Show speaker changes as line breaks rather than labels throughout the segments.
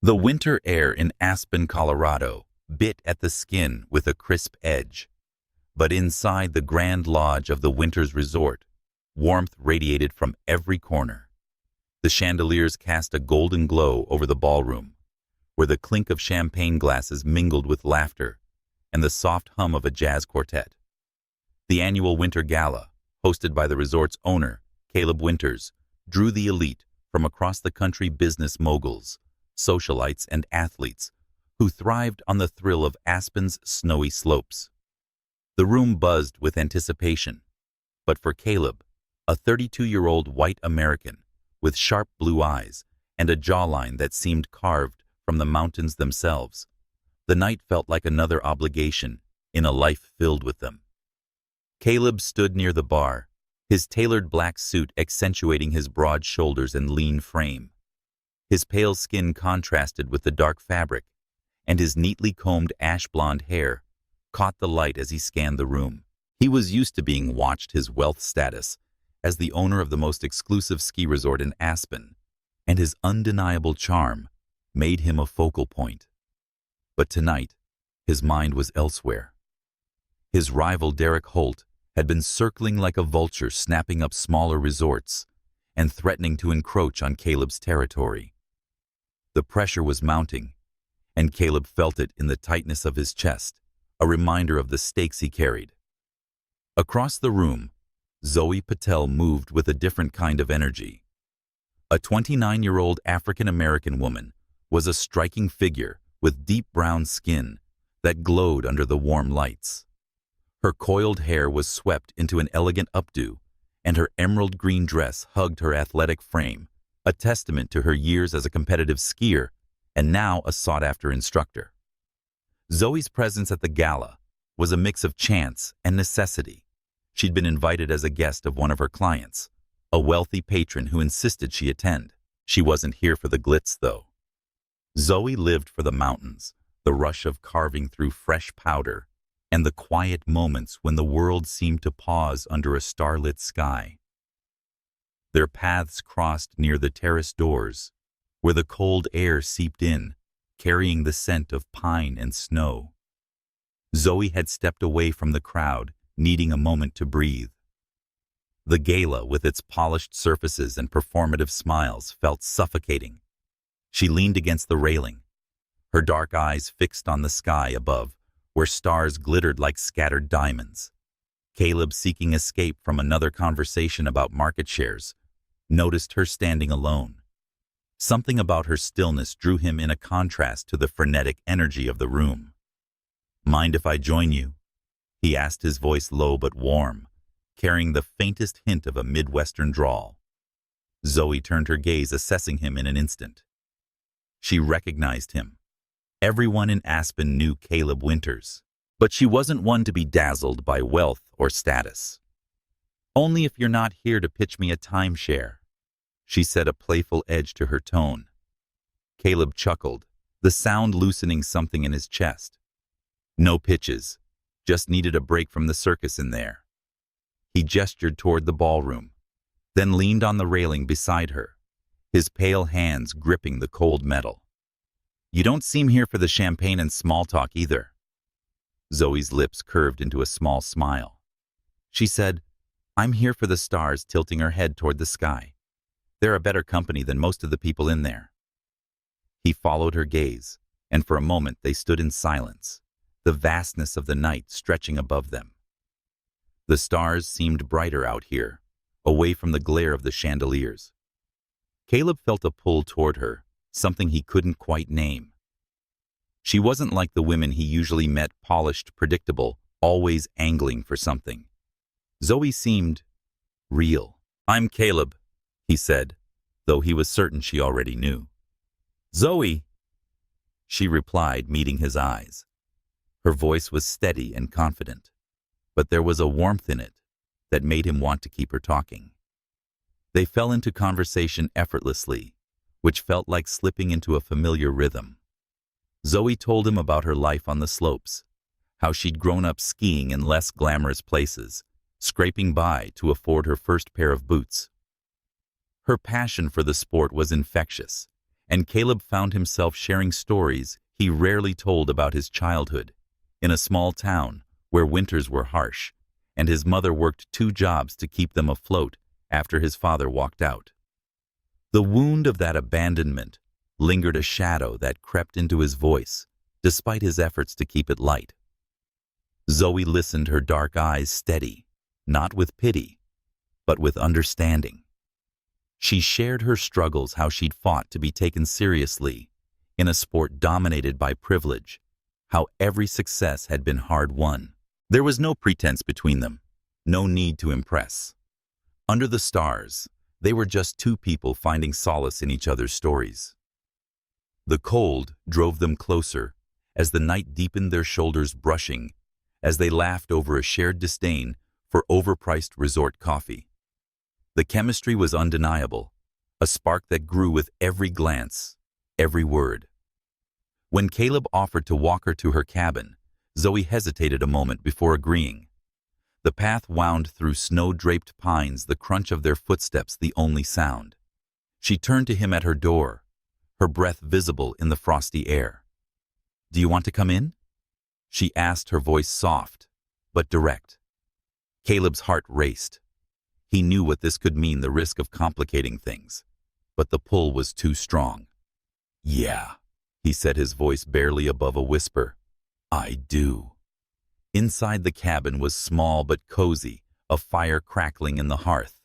The winter air in Aspen, Colorado, bit at the skin with a crisp edge. But inside the grand lodge of the winter's resort, warmth radiated from every corner. The chandeliers cast a golden glow over the ballroom, where the clink of champagne glasses mingled with laughter and the soft hum of a jazz quartet. The annual Winter Gala, hosted by the resort's owner, Caleb Winters, drew the elite from across the country: business moguls, socialites, and athletes who thrived on the thrill of Aspen's snowy slopes. The room buzzed with anticipation, but for Caleb, a 32-year-old white American with sharp blue eyes and a jawline that seemed carved from the mountains themselves, the night felt like another obligation in a life filled with them. Caleb stood near the bar, his tailored black suit accentuating his broad shoulders and lean frame. His pale skin contrasted with the dark fabric, and his neatly combed ash-blonde hair caught the light as he scanned the room. He was used to being watched. His wealth status as the owner of the most exclusive ski resort in Aspen, and his undeniable charm made him a focal point. But tonight, his mind was elsewhere. His rival Derek Holt had been circling like a vulture, snapping up smaller resorts and threatening to encroach on Caleb's territory. The pressure was mounting, and Caleb felt it in the tightness of his chest, a reminder of the stakes he carried. Across the room, Zoe Patel moved with a different kind of energy. A 29-year-old African-American woman was a striking figure with deep brown skin that glowed under the warm lights. Her coiled hair was swept into an elegant updo, and her emerald green dress hugged her athletic frame, a testament to her years as a competitive skier and now a sought-after instructor. Zoe's presence at the gala was a mix of chance and necessity. She'd been invited as a guest of one of her clients, a wealthy patron who insisted she attend. She wasn't here for the glitz, though. Zoe lived for the mountains, the rush of carving through fresh powder, and the quiet moments when the world seemed to pause under a starlit sky. Their paths crossed near the terrace doors, where the cold air seeped in, carrying the scent of pine and snow. Zoe had stepped away from the crowd, needing a moment to breathe. The gala, with its polished surfaces and performative smiles, felt suffocating. She leaned against the railing, her dark eyes fixed on the sky above, where stars glittered like scattered diamonds. Caleb, seeking escape from another conversation about market shares, noticed her standing alone. Something about her stillness drew him in a contrast to the frenetic energy of the room. "Mind if I join you?" he asked, his voice low but warm, carrying the faintest hint of a Midwestern drawl. Zoe turned her gaze, assessing him in an instant. She recognized him. Everyone in Aspen knew Caleb Winters, but she wasn't one to be dazzled by wealth or status. "Only if you're not here to pitch me a timeshare," she said, a playful edge to her tone. Caleb chuckled, the sound loosening something in his chest. "No pitches, just needed a break from the circus in there." He gestured toward the ballroom, then leaned on the railing beside her, his pale hands gripping the cold metal. "You don't seem here for the champagne and small talk either." Zoe's lips curved into a small smile. She said, "I'm here for the stars," tilting her head toward the sky. "They're a better company than most of the people in there." He followed her gaze, and for a moment they stood in silence, the vastness of the night stretching above them. The stars seemed brighter out here, away from the glare of the chandeliers. Caleb felt a pull toward her, something he couldn't quite name. She wasn't like the women he usually met, polished, predictable, always angling for something. Zoe seemed real. "I'm Caleb," he said, though he was certain she already knew. "Zoe," she replied, meeting his eyes. Her voice was steady and confident, but there was a warmth in it that made him want to keep her talking. They fell into conversation effortlessly, which felt like slipping into a familiar rhythm. Zoe told him about her life on the slopes, how she'd grown up skiing in less glamorous places, scraping by to afford her first pair of boots. Her passion for the sport was infectious, and Caleb found himself sharing stories he rarely told about his childhood, in a small town where winters were harsh, and his mother worked 2 jobs to keep them afloat after his father walked out. The wound of that abandonment lingered, a shadow that crept into his voice, despite his efforts to keep it light. Zoe listened, her dark eyes steady, not with pity, but with understanding. She shared her struggles, how she'd fought to be taken seriously in a sport dominated by privilege, how every success had been hard-won. There was no pretense between them, no need to impress. Under the stars, they were just 2 people finding solace in each other's stories. The cold drove them closer as the night deepened, their shoulders brushing as they laughed over a shared disdain for overpriced resort coffee. The chemistry was undeniable, a spark that grew with every glance, every word. When Caleb offered to walk her to her cabin, Zoe hesitated a moment before agreeing. The path wound through snow-draped pines, the crunch of their footsteps the only sound. She turned to him at her door, her breath visible in the frosty air. "Do you want to come in?" she asked, her voice soft, but direct. Caleb's heart raced. He knew what this could mean, the risk of complicating things, but the pull was too strong. "Yeah," he said, his voice barely above a whisper. "I do." Inside the cabin was small but cozy, a fire crackling in the hearth.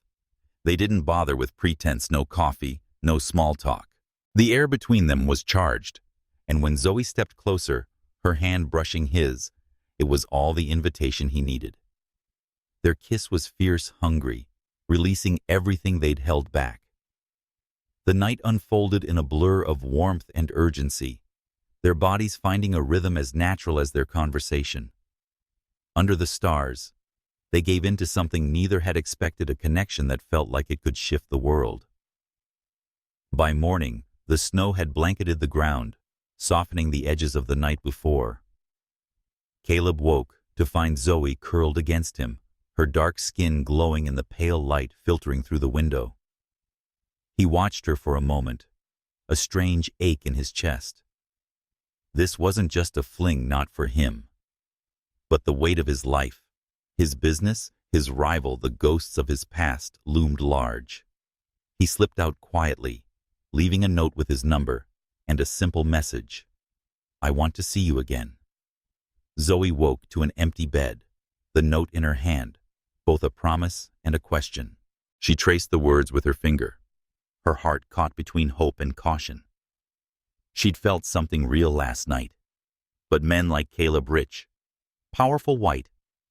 They didn't bother with pretense, no coffee, no small talk. The air between them was charged, and when Zoe stepped closer, her hand brushing his, it was all the invitation he needed. Their kiss was fierce, hungry, releasing everything they'd held back. The night unfolded in a blur of warmth and urgency, their bodies finding a rhythm as natural as their conversation. Under the stars, they gave in to something neither had expected, a connection that felt like it could shift the world. By morning, the snow had blanketed the ground, softening the edges of the night before. Caleb woke to find Zoe curled against him, her dark skin glowing in the pale light filtering through the window. He watched her for a moment, a strange ache in his chest. This wasn't just a fling, not for him, but the weight of his life, his business, his rival, the ghosts of his past loomed large. He slipped out quietly, leaving a note with his number and a simple message: "I want to see you again." Zoe woke to an empty bed, the note in her hand, both a promise and a question. She traced the words with her finger, her heart caught between hope and caution. She'd felt something real last night, but men like Caleb, rich, powerful, white,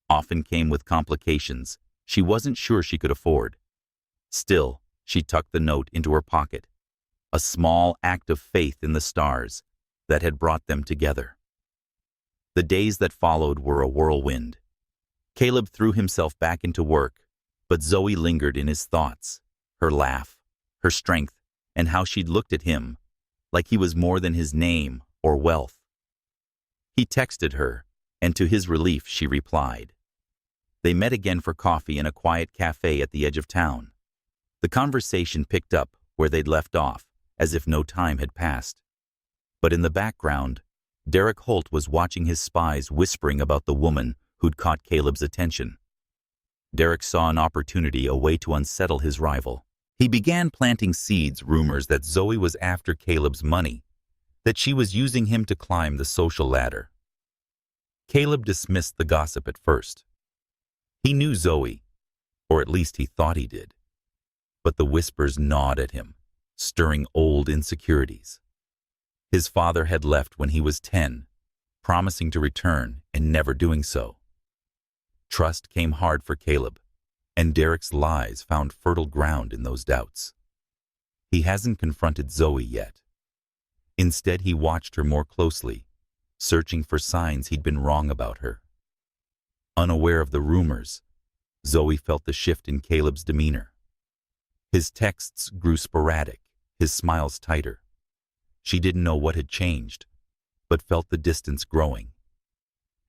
often came with complications she wasn't sure she could afford. Still, she tucked the note into her pocket, a small act of faith in the stars that had brought them together. The days that followed were a whirlwind. Caleb threw himself back into work, but Zoe lingered in his thoughts, her laugh, her strength, and how she'd looked at him like he was more than his name or wealth. He texted her, and to his relief she replied. They met again for coffee in a quiet cafe at the edge of town. The conversation picked up where they'd left off, as if no time had passed. But in the background, Derek Holt was watching his spies, whispering about the woman who'd caught Caleb's attention. Derek saw an opportunity, a way to unsettle his rival. He began planting seeds, rumors that Zoe was after Caleb's money, that she was using him to climb the social ladder. Caleb dismissed the gossip at first. He knew Zoe, or at least he thought he did. But the whispers gnawed at him, stirring old insecurities. His father had left when he was 10, promising to return and never doing so. Trust came hard for Caleb, and Derek's lies found fertile ground in those doubts. He hasn't confronted Zoe yet. Instead, he watched her more closely, searching for signs he'd been wrong about her. Unaware of the rumors, Zoe felt the shift in Caleb's demeanor. His texts grew sporadic, his smiles tighter. She didn't know what had changed, but felt the distance growing.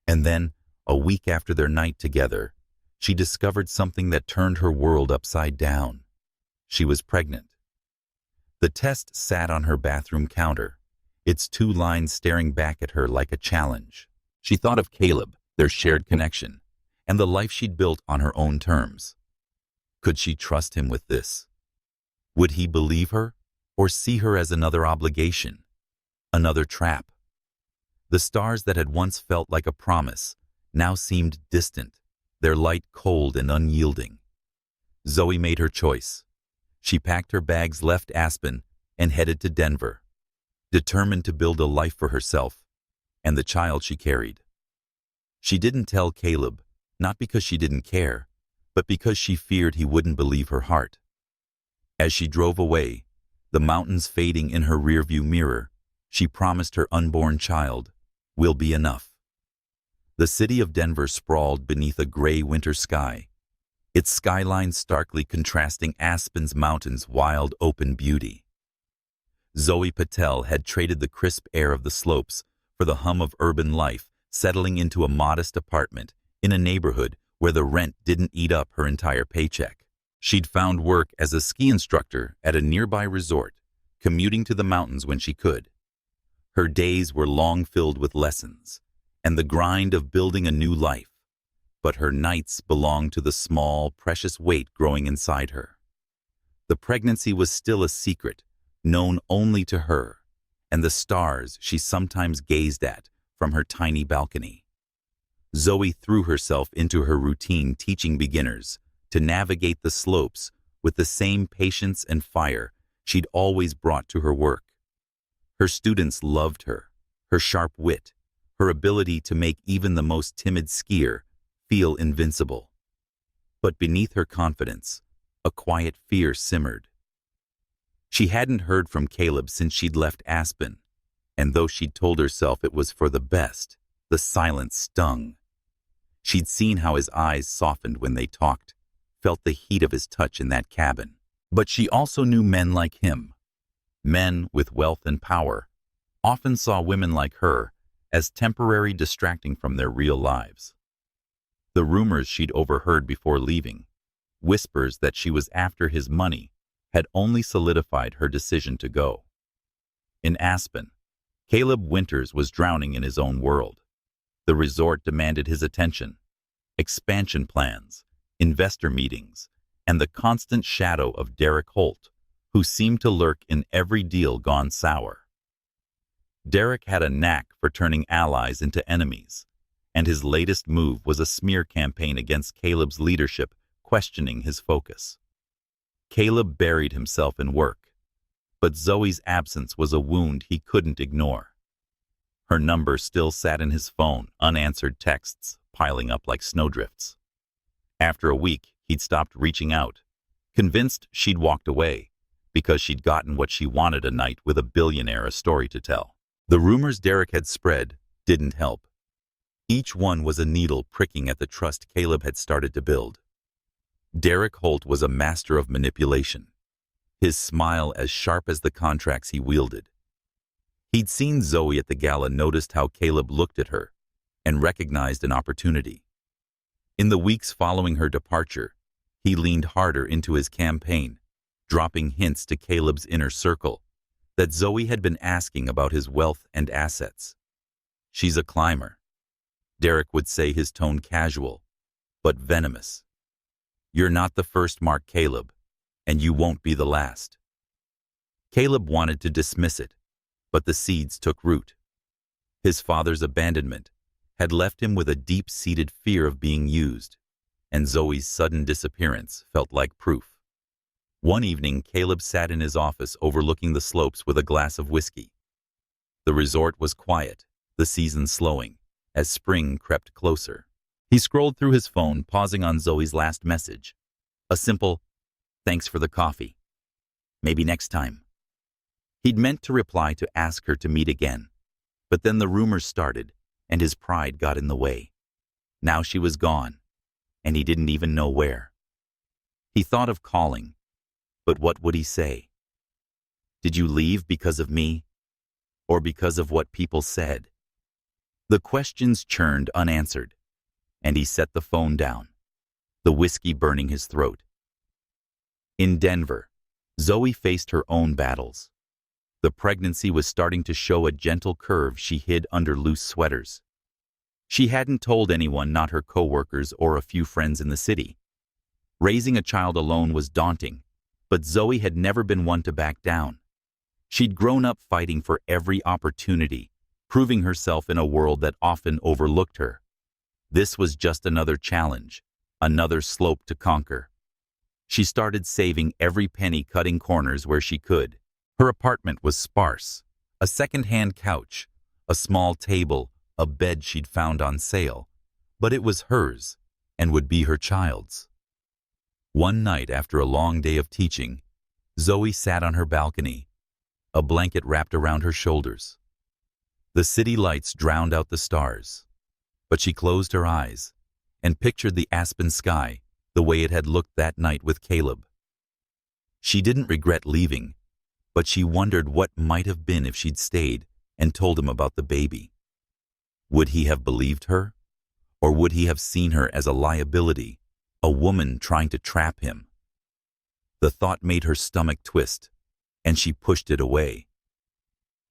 And then, a week after their night together, she discovered something that turned her world upside down. She was pregnant. The test sat on her bathroom counter, its two lines staring back at her like a challenge. She thought of Caleb, their shared connection, and the life she'd built on her own terms. Could she trust him with this? Would he believe her, or see her as another obligation, another trap? The stars that had once felt like a promise now seemed distant, their light cold and unyielding. Zoe made her choice. She packed her bags, left Aspen, and headed to Denver, determined to build a life for herself and the child she carried. She didn't tell Caleb, not because she didn't care, but because she feared he wouldn't believe her heart. As she drove away, the mountains fading in her rearview mirror, she promised her unborn child, "Will be enough." The city of Denver sprawled beneath a gray winter sky, its skyline starkly contrasting Aspen's mountains' wild open beauty. Zoe Patel had traded the crisp air of the slopes for the hum of urban life, settling into a modest apartment in a neighborhood where the rent didn't eat up her entire paycheck. She'd found work as a ski instructor at a nearby resort, commuting to the mountains when she could. Her days were long filled with lessons and the grind of building a new life, but her nights belonged to the small, precious weight growing inside her. The pregnancy was still a secret, known only to her, and the stars she sometimes gazed at from her tiny balcony. Zoe threw herself into her routine, teaching beginners to navigate the slopes with the same patience and fire she'd always brought to her work. Her students loved her sharp wit, her ability to make even the most timid skier feel invincible. But beneath her confidence, a quiet fear simmered. She hadn't heard from Caleb since she'd left Aspen, and though she'd told herself it was for the best, the silence stung. She'd seen how his eyes softened when they talked, felt the heat of his touch in that cabin. But she also knew men like him. Men with wealth and power often saw women like her as temporary, distracting from their real lives. The rumors she'd overheard before leaving, whispers that she was after his money, had only solidified her decision to go. In Aspen, Caleb Winters was drowning in his own world. The resort demanded his attention. Expansion plans, investor meetings, and the constant shadow of Derek Holt, who seemed to lurk in every deal gone sour. Derek had a knack for turning allies into enemies, and his latest move was a smear campaign against Caleb's leadership, questioning his focus. Caleb buried himself in work, but Zoe's absence was a wound he couldn't ignore. Her number still sat in his phone, unanswered texts piling up like snowdrifts. After a week, he'd stopped reaching out, convinced she'd walked away because she'd gotten what she wanted, a night with a billionaire, a story to tell. The rumors Derek had spread didn't help. Each one was a needle pricking at the trust Caleb had started to build. Derek Holt was a master of manipulation, his smile as sharp as the contracts he wielded. He'd seen Zoe at the Gala, noticed how Caleb looked at her, and recognized an opportunity. In the weeks following her departure, he leaned harder into his campaign, dropping hints to Caleb's inner circle that Zoe had been asking about his wealth and assets. "She's a climber," Derek would say, his tone casual, but venomous. "You're not the first, Mark Caleb, and you won't be the last." Caleb wanted to dismiss it, but the seeds took root. His father's abandonment had left him with a deep-seated fear of being used, and Zoe's sudden disappearance felt like proof. One evening, Caleb sat in his office overlooking the slopes with a glass of whiskey. The resort was quiet, the season slowing, as spring crept closer. He scrolled through his phone, pausing on Zoe's last message. A simple, "Thanks for the coffee. Maybe next time." He'd meant to reply to ask her to meet again, but then the rumors started, and his pride got in the way. Now she was gone, and he didn't even know where. He thought of calling, but what would he say? Did you leave because of me, or because of what people said? The questions churned unanswered, and he set the phone down, the whiskey burning his throat. In Denver, Zoe faced her own battles. The pregnancy was starting to show a gentle curve she hid under loose sweaters. She hadn't told anyone, not her coworkers or a few friends in the city. Raising a child alone was daunting, but Zoe had never been one to back down. She'd grown up fighting for every opportunity, proving herself in a world that often overlooked her. This was just another challenge, another slope to conquer. She started saving every penny, cutting corners where she could. Her apartment was sparse. A second-hand couch, a small table, a bed she'd found on sale. But it was hers, and would be her child's. One night after a long day of teaching, Zoe sat on her balcony, a blanket wrapped around her shoulders. The city lights drowned out the stars, but she closed her eyes and pictured the Aspen sky the way it had looked that night with Caleb. She didn't regret leaving, but she wondered what might have been if she'd stayed and told him about the baby. Would he have believed her? Or would he have seen her as a liability, a woman trying to trap him? The thought made her stomach twist, and she pushed it away.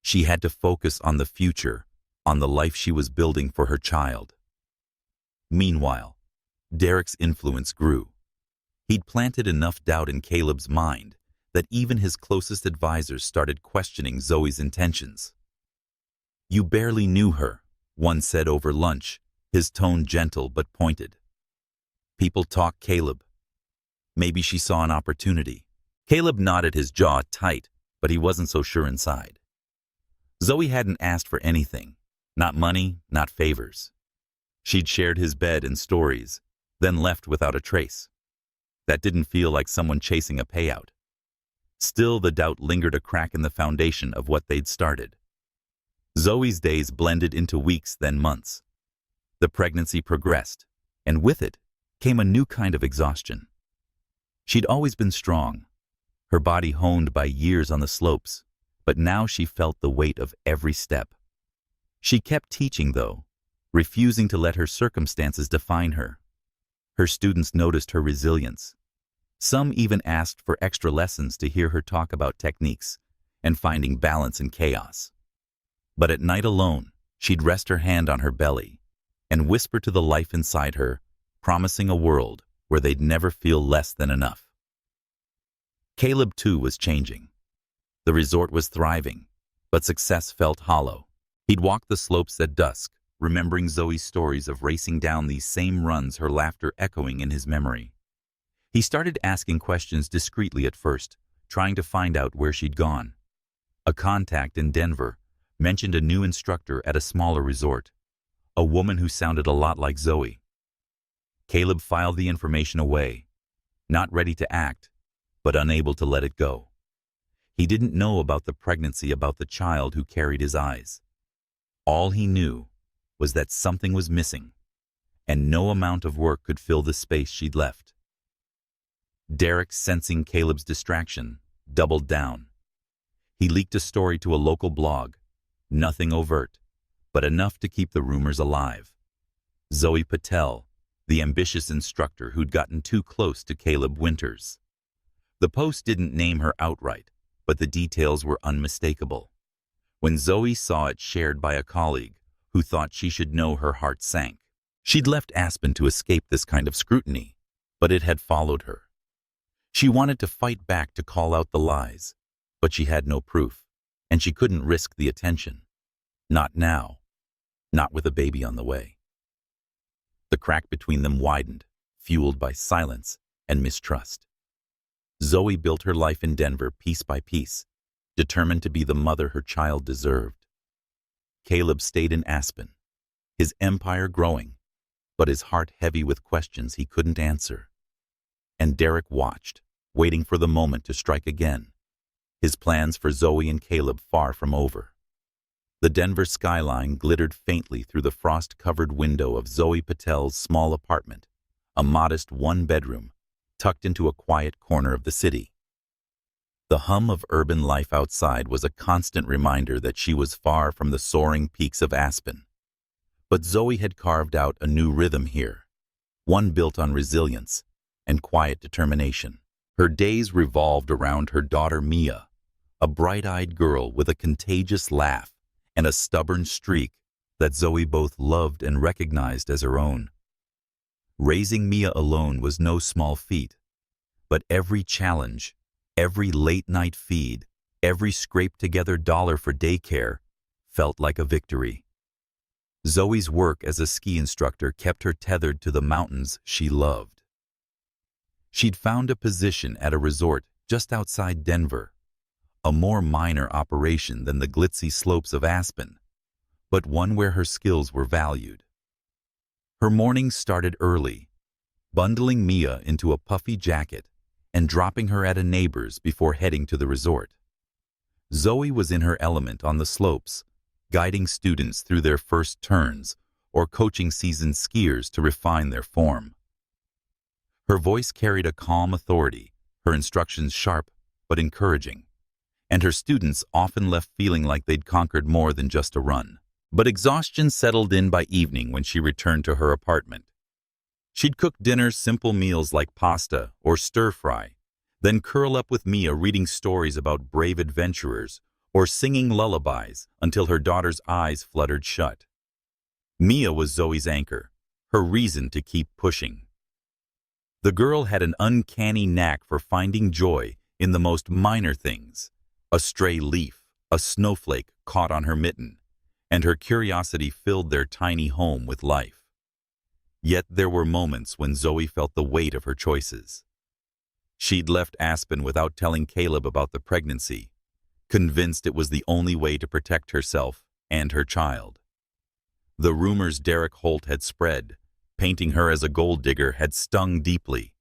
She had to focus on the future, on the life she was building for her child. Meanwhile, Derek's influence grew. He'd planted enough doubt in Caleb's mind that even his closest advisors started questioning Zoe's intentions. "You barely knew her," one said over lunch, his tone gentle but pointed. "People talk, Caleb." Maybe she saw an opportunity. Caleb nodded, his jaw tight, but he wasn't so sure inside. Zoe hadn't asked for anything, not money, not favors. She'd shared his bed and stories, then left without a trace. That didn't feel like someone chasing a payout. Still, the doubt lingered, a crack in the foundation of what they'd started. Zoe's days blended into weeks, then months. The pregnancy progressed, and with it came a new kind of exhaustion. She'd always been strong, her body honed by years on the slopes, but now she felt the weight of every step. She kept teaching, though, refusing to let her circumstances define her. Her students noticed her resilience. Some even asked for extra lessons to hear her talk about techniques and finding balance in chaos. But at night alone, she'd rest her hand on her belly and whisper to the life inside her, promising a world where they'd never feel less than enough. Caleb, too, was changing. The resort was thriving, but success felt hollow. He'd walk the slopes at dusk, remembering Zoe's stories of racing down these same runs, her laughter echoing in his memory. He started asking questions discreetly at first, trying to find out where she'd gone. A contact in Denver mentioned a new instructor at a smaller resort, a woman who sounded a lot like Zoe. Caleb filed the information away, not ready to act, but unable to let it go. He didn't know about the pregnancy, about the child who carried his eyes. All he knew was that something was missing, and no amount of work could fill the space she'd left. Derek, sensing Caleb's distraction, doubled down. He leaked a story to a local blog, nothing overt, but enough to keep the rumors alive. Zoe Patel, the ambitious instructor who'd gotten too close to Caleb Winters. The post didn't name her outright, but the details were unmistakable. When Zoe saw it shared by a colleague who thought she should know, her heart sank. She'd left Aspen to escape this kind of scrutiny, but it had followed her. She wanted to fight back, to call out the lies, but she had no proof, and she couldn't risk the attention. Not now, not with a baby on the way. The crack between them widened, fueled by silence and mistrust. Zoe built her life in Denver piece by piece, determined to be the mother her child deserved. Caleb stayed in Aspen, his empire growing, but his heart heavy with questions he couldn't answer. And Derek watched, waiting for the moment to strike again, his plans for Zoe and Caleb far from over. The Denver skyline glittered faintly through the frost-covered window of Zoe Patel's small apartment, a modest one-bedroom, tucked into a quiet corner of the city. The hum of urban life outside was a constant reminder that she was far from the soaring peaks of Aspen. But Zoe had carved out a new rhythm here, one built on resilience and quiet determination. Her days revolved around her daughter Mia, a bright-eyed girl with a contagious laugh and a stubborn streak that Zoe both loved and recognized as her own. Raising Mia alone was no small feat, but every challenge, every late-night feed, every scraped-together dollar for daycare felt like a victory. Zoe's work as a ski instructor kept her tethered to the mountains she loved. She'd found a position at a resort just outside Denver, a more minor operation than the glitzy slopes of Aspen, but one where her skills were valued. Her mornings started early, bundling Mia into a puffy jacket and dropping her at a neighbor's before heading to the resort. Zoe was in her element on the slopes, guiding students through their first turns or coaching seasoned skiers to refine their form. Her voice carried a calm authority, her instructions sharp but encouraging, and her students often left feeling like they'd conquered more than just a run. But exhaustion settled in by evening when she returned to her apartment. She'd cook dinner simple meals like pasta or stir-fry, then curl up with Mia reading stories about brave adventurers or singing lullabies until her daughter's eyes fluttered shut. Mia was Zoe's anchor, her reason to keep pushing. The girl had an uncanny knack for finding joy in the most minor things, a stray leaf, a snowflake caught on her mitten, and her curiosity filled their tiny home with life. Yet there were moments when Zoe felt the weight of her choices. She'd left Aspen without telling Caleb about the pregnancy, convinced it was the only way to protect herself and her child. The rumors Holt had spread, painting her as a gold digger, had stung deeply,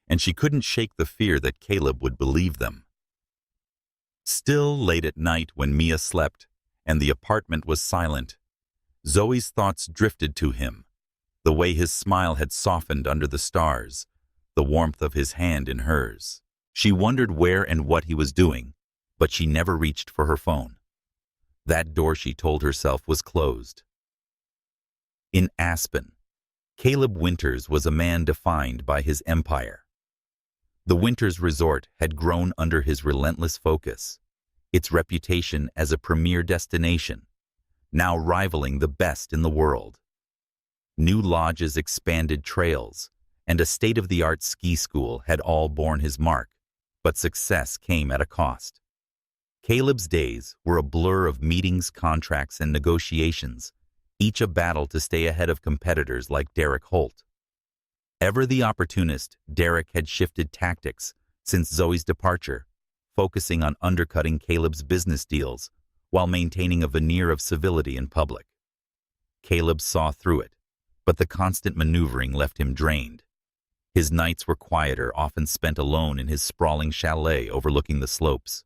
and she couldn't shake the fear that Caleb would believe them. Still, late at night when Mia slept and the apartment was silent, Zoe's thoughts drifted to him, the way his smile had softened under the stars, the warmth of his hand in hers. She wondered where and what he was doing, but she never reached for her phone. That door, she told herself, was closed. In Aspen, Caleb Winters was a man defined by his empire. The Winters Resort had grown under his relentless focus, its reputation as a premier destination, now rivaling the best in the world. New lodges, expanded trails, and a state-of-the-art ski school had all borne his mark, but success came at a cost. Caleb's days were a blur of meetings, contracts, and negotiations, each a battle to stay ahead of competitors like Holt. Ever the opportunist, Derek had shifted tactics since Zoe's departure, focusing on undercutting Caleb's business deals while maintaining a veneer of civility in public. Caleb saw through it, but the constant maneuvering left him drained. His nights were quieter, often spent alone in his sprawling chalet overlooking the slopes.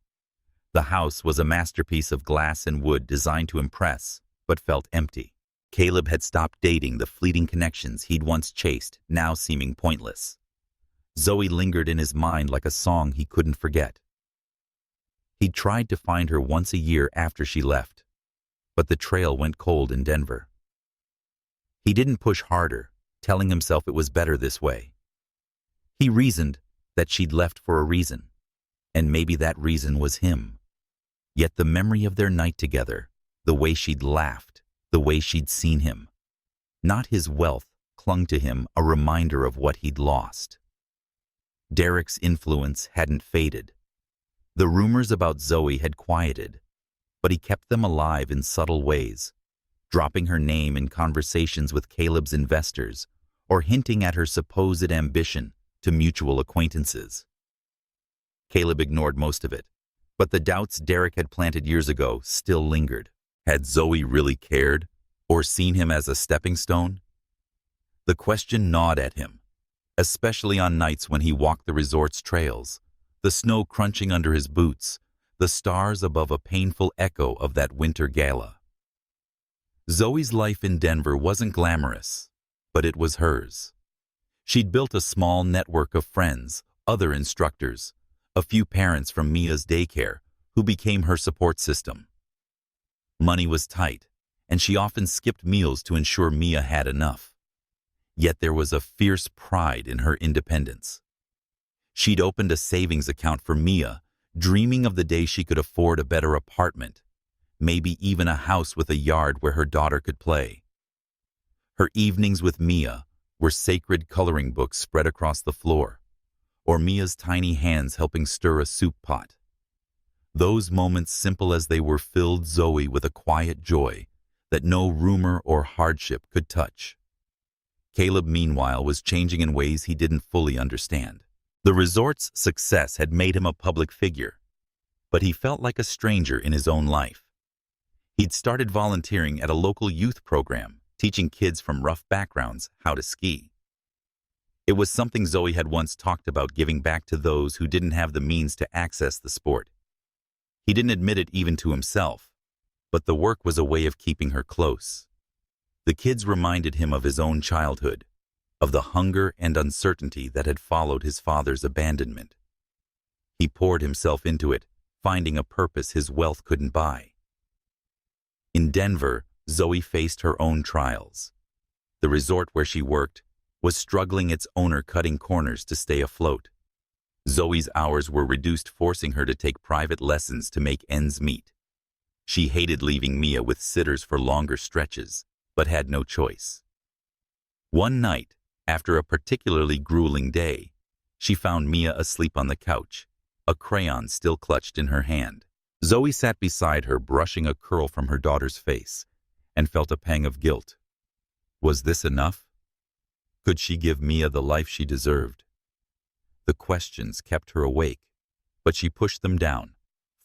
The house was a masterpiece of glass and wood designed to impress, but felt empty. Caleb had stopped dating the fleeting connections he'd once chased, now seeming pointless. Zoe lingered in his mind like a song he couldn't forget. He'd tried to find her once a year after she left, but the trail went cold in Denver. He didn't push harder, telling himself it was better this way. He reasoned that she'd left for a reason, and maybe that reason was him. Yet the memory of their night together, the way she'd laughed, the way she'd seen him, not his wealth, clung to him, a reminder of what he'd lost. Derek's influence hadn't faded. The rumors about Zoe had quieted, but he kept them alive in subtle ways, dropping her name in conversations with Caleb's investors or hinting at her supposed ambition to mutual acquaintances. Caleb ignored most of it, but the doubts Derek had planted years ago still lingered. Had Zoe really cared, or seen him as a stepping stone? The question gnawed at him, especially on nights when he walked the resort's trails, the snow crunching under his boots, the stars above a painful echo of that winter gala. Zoe's life in Denver wasn't glamorous, but it was hers. She'd built a small network of friends, other instructors, a few parents from Mia's daycare who became her support system. Money was tight, and she often skipped meals to ensure Mia had enough. Yet there was a fierce pride in her independence. She'd opened a savings account for Mia, dreaming of the day she could afford a better apartment, maybe even a house with a yard where her daughter could play. Her evenings with Mia were sacred coloring books spread across the floor, or Mia's tiny hands helping stir a soup pot. Those moments, simple as they were, filled Zoe with a quiet joy that no rumor or hardship could touch. Caleb, meanwhile, was changing in ways he didn't fully understand. The resort's success had made him a public figure, but he felt like a stranger in his own life. He'd started volunteering at a local youth program, teaching kids from rough backgrounds how to ski. It was something Zoe had once talked about, giving back to those who didn't have the means to access the sport. He didn't admit it even to himself, but the work was a way of keeping her close. The kids reminded him of his own childhood, of the hunger and uncertainty that had followed his father's abandonment. He poured himself into it, finding a purpose his wealth couldn't buy. In Denver, Zoe faced her own trials. The resort where she worked was struggling, its owner cutting corners to stay afloat. Zoe's hours were reduced, forcing her to take private lessons to make ends meet. She hated leaving Mia with sitters for longer stretches, but had no choice. One night, after a particularly grueling day, she found Mia asleep on the couch, a crayon still clutched in her hand. Zoe sat beside her, brushing a curl from her daughter's face, and felt a pang of guilt. Was this enough? Could she give Mia the life she deserved? The questions kept her awake, but she pushed them down,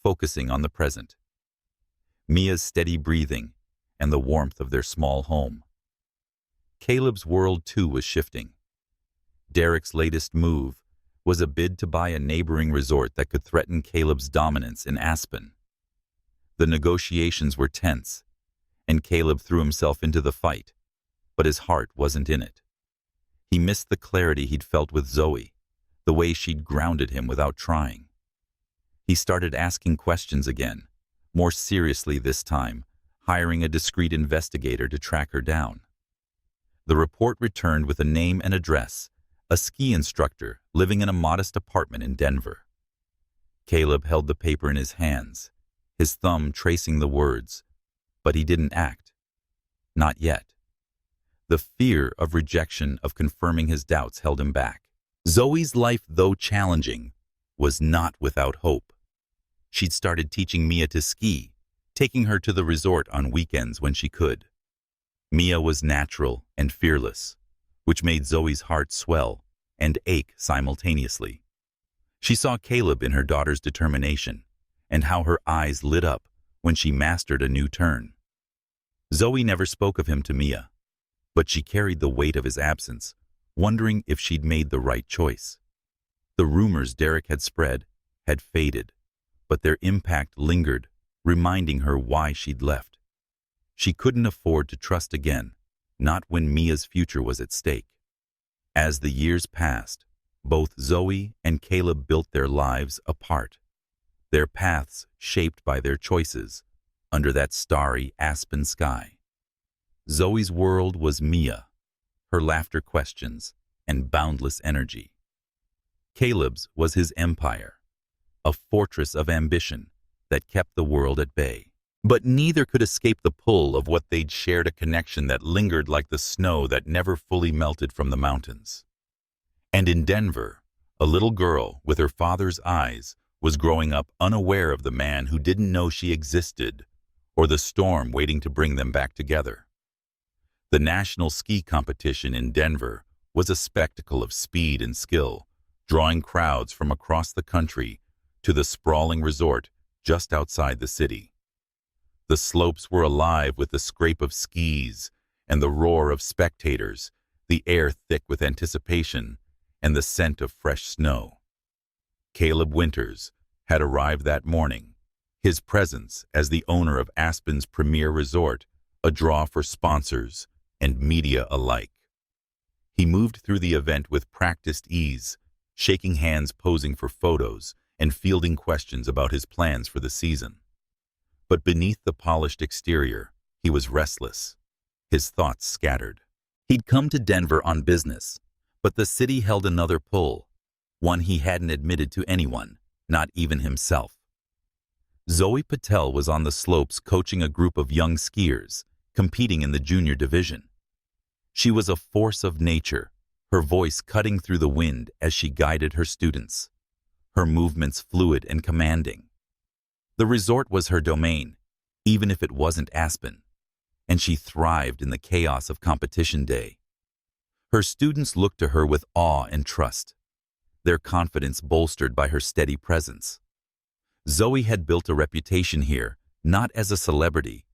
focusing on the present. Mia's steady breathing and the warmth of their small home. Caleb's world, too, was shifting. Derek's latest move was a bid to buy a neighboring resort that could threaten Caleb's dominance in Aspen. The negotiations were tense, and Caleb threw himself into the fight, but his heart wasn't in it. He missed the clarity he'd felt with Zoe, the way she'd grounded him without trying. He started asking questions again, more seriously this time, hiring a discreet investigator to track her down. The report returned with a name and address, a ski instructor living in a modest apartment in Denver. Caleb held the paper in his hands, his thumb tracing the words, but he didn't act. Not yet. The fear of rejection, of confirming his doubts, held him back. Zoe's life, though challenging, was not without hope. She'd started teaching Mia to ski, taking her to the resort on weekends when she could. Mia was natural and fearless, which made Zoe's heart swell and ache simultaneously. She saw Caleb in her daughter's determination, and how her eyes lit up when she mastered a new turn. Zoe never spoke of him to Mia, but she carried the weight of his absence, wondering if she'd made the right choice. The rumors Derek had spread had faded, but their impact lingered, reminding her why she'd left. She couldn't afford to trust again, not when Mia's future was at stake. As the years passed, both Zoe and Caleb built their lives apart, their paths shaped by their choices under that starry Aspen sky. Zoe's world was Mia, her laughter, questions, and boundless energy. Caleb's was his empire, a fortress of ambition that kept the world at bay. But neither could escape the pull of what they'd shared, a connection that lingered like the snow that never fully melted from the mountains. And in Denver, a little girl with her father's eyes was growing up, unaware of the man who didn't know she existed, or the storm waiting to bring them back together. The national ski competition in Denver was a spectacle of speed and skill, drawing crowds from across the country to the sprawling resort just outside the city. The slopes were alive with the scrape of skis and the roar of spectators, the air thick with anticipation and the scent of fresh snow. Caleb Winters had arrived that morning, his presence as the owner of Aspen's premier resort a draw for sponsors and media alike. He moved through the event with practiced ease, shaking hands, posing for photos, and fielding questions about his plans for the season. But beneath the polished exterior, he was restless, his thoughts scattered. He'd come to Denver on business, but the city held another pull, one he hadn't admitted to anyone, not even himself. Zoe Patel was on the slopes coaching a group of young skiers, competing in the junior division. She was a force of nature, her voice cutting through the wind as she guided her students, her movements fluid and commanding. The resort was her domain, even if it wasn't Aspen, and she thrived in the chaos of competition day. Her students looked to her with awe and trust, their confidence bolstered by her steady presence. Zoe had built a reputation here, not as a celebrity,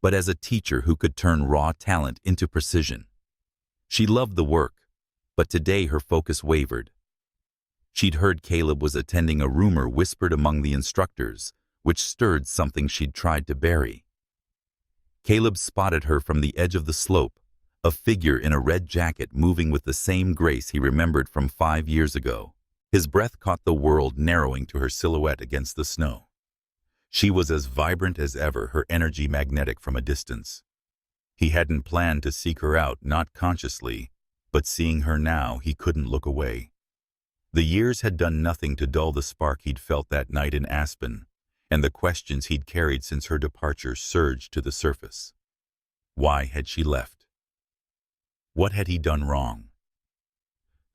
but as a teacher who could turn raw talent into precision. She loved the work, but today her focus wavered. She'd heard Caleb was attending a rumor whispered among the instructors, which stirred something she'd tried to bury. Caleb spotted her from the edge of the slope, a figure in a red jacket moving with the same grace he remembered from 5 years ago. His breath caught the world narrowing to her silhouette against the snow. She was as vibrant as ever, her energy magnetic from a distance. He hadn't planned to seek her out, not consciously, but seeing her now, he couldn't look away. The years had done nothing to dull the spark he'd felt that night in Aspen, and the questions he'd carried since her departure surged to the surface. Why had she left? What had he done wrong?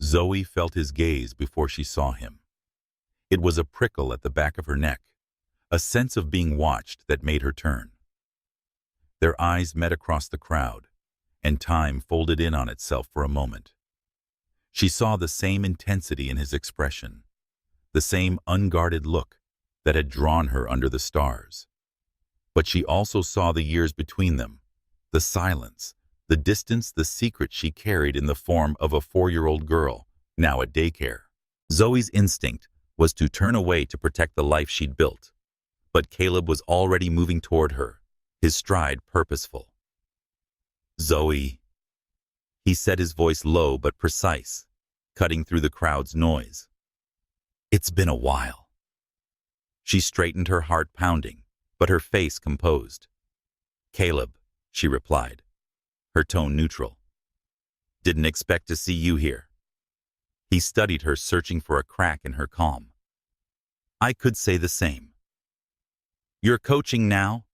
Zoe felt his gaze before she saw him. It was a prickle at the back of her neck, a sense of being watched that made her turn. Their eyes met across the crowd, and time folded in on itself for a moment. She saw the same intensity in his expression, the same unguarded look that had drawn her under the stars. But she also saw the years between them, the silence, the distance, the secret she carried in the form of a 4-year-old girl, now at daycare. Zoe's instinct was to turn away to protect the life she'd built, but Caleb was already moving toward her, his stride purposeful. "Zoe," he said, his voice low but precise, cutting through the crowd's noise. "It's been a while." She straightened, her heart pounding, but her face composed. "Caleb," she replied, her tone neutral. "Didn't expect to see you here." He studied her, searching for a crack in her calm. "I could say the same." "You're coaching now?"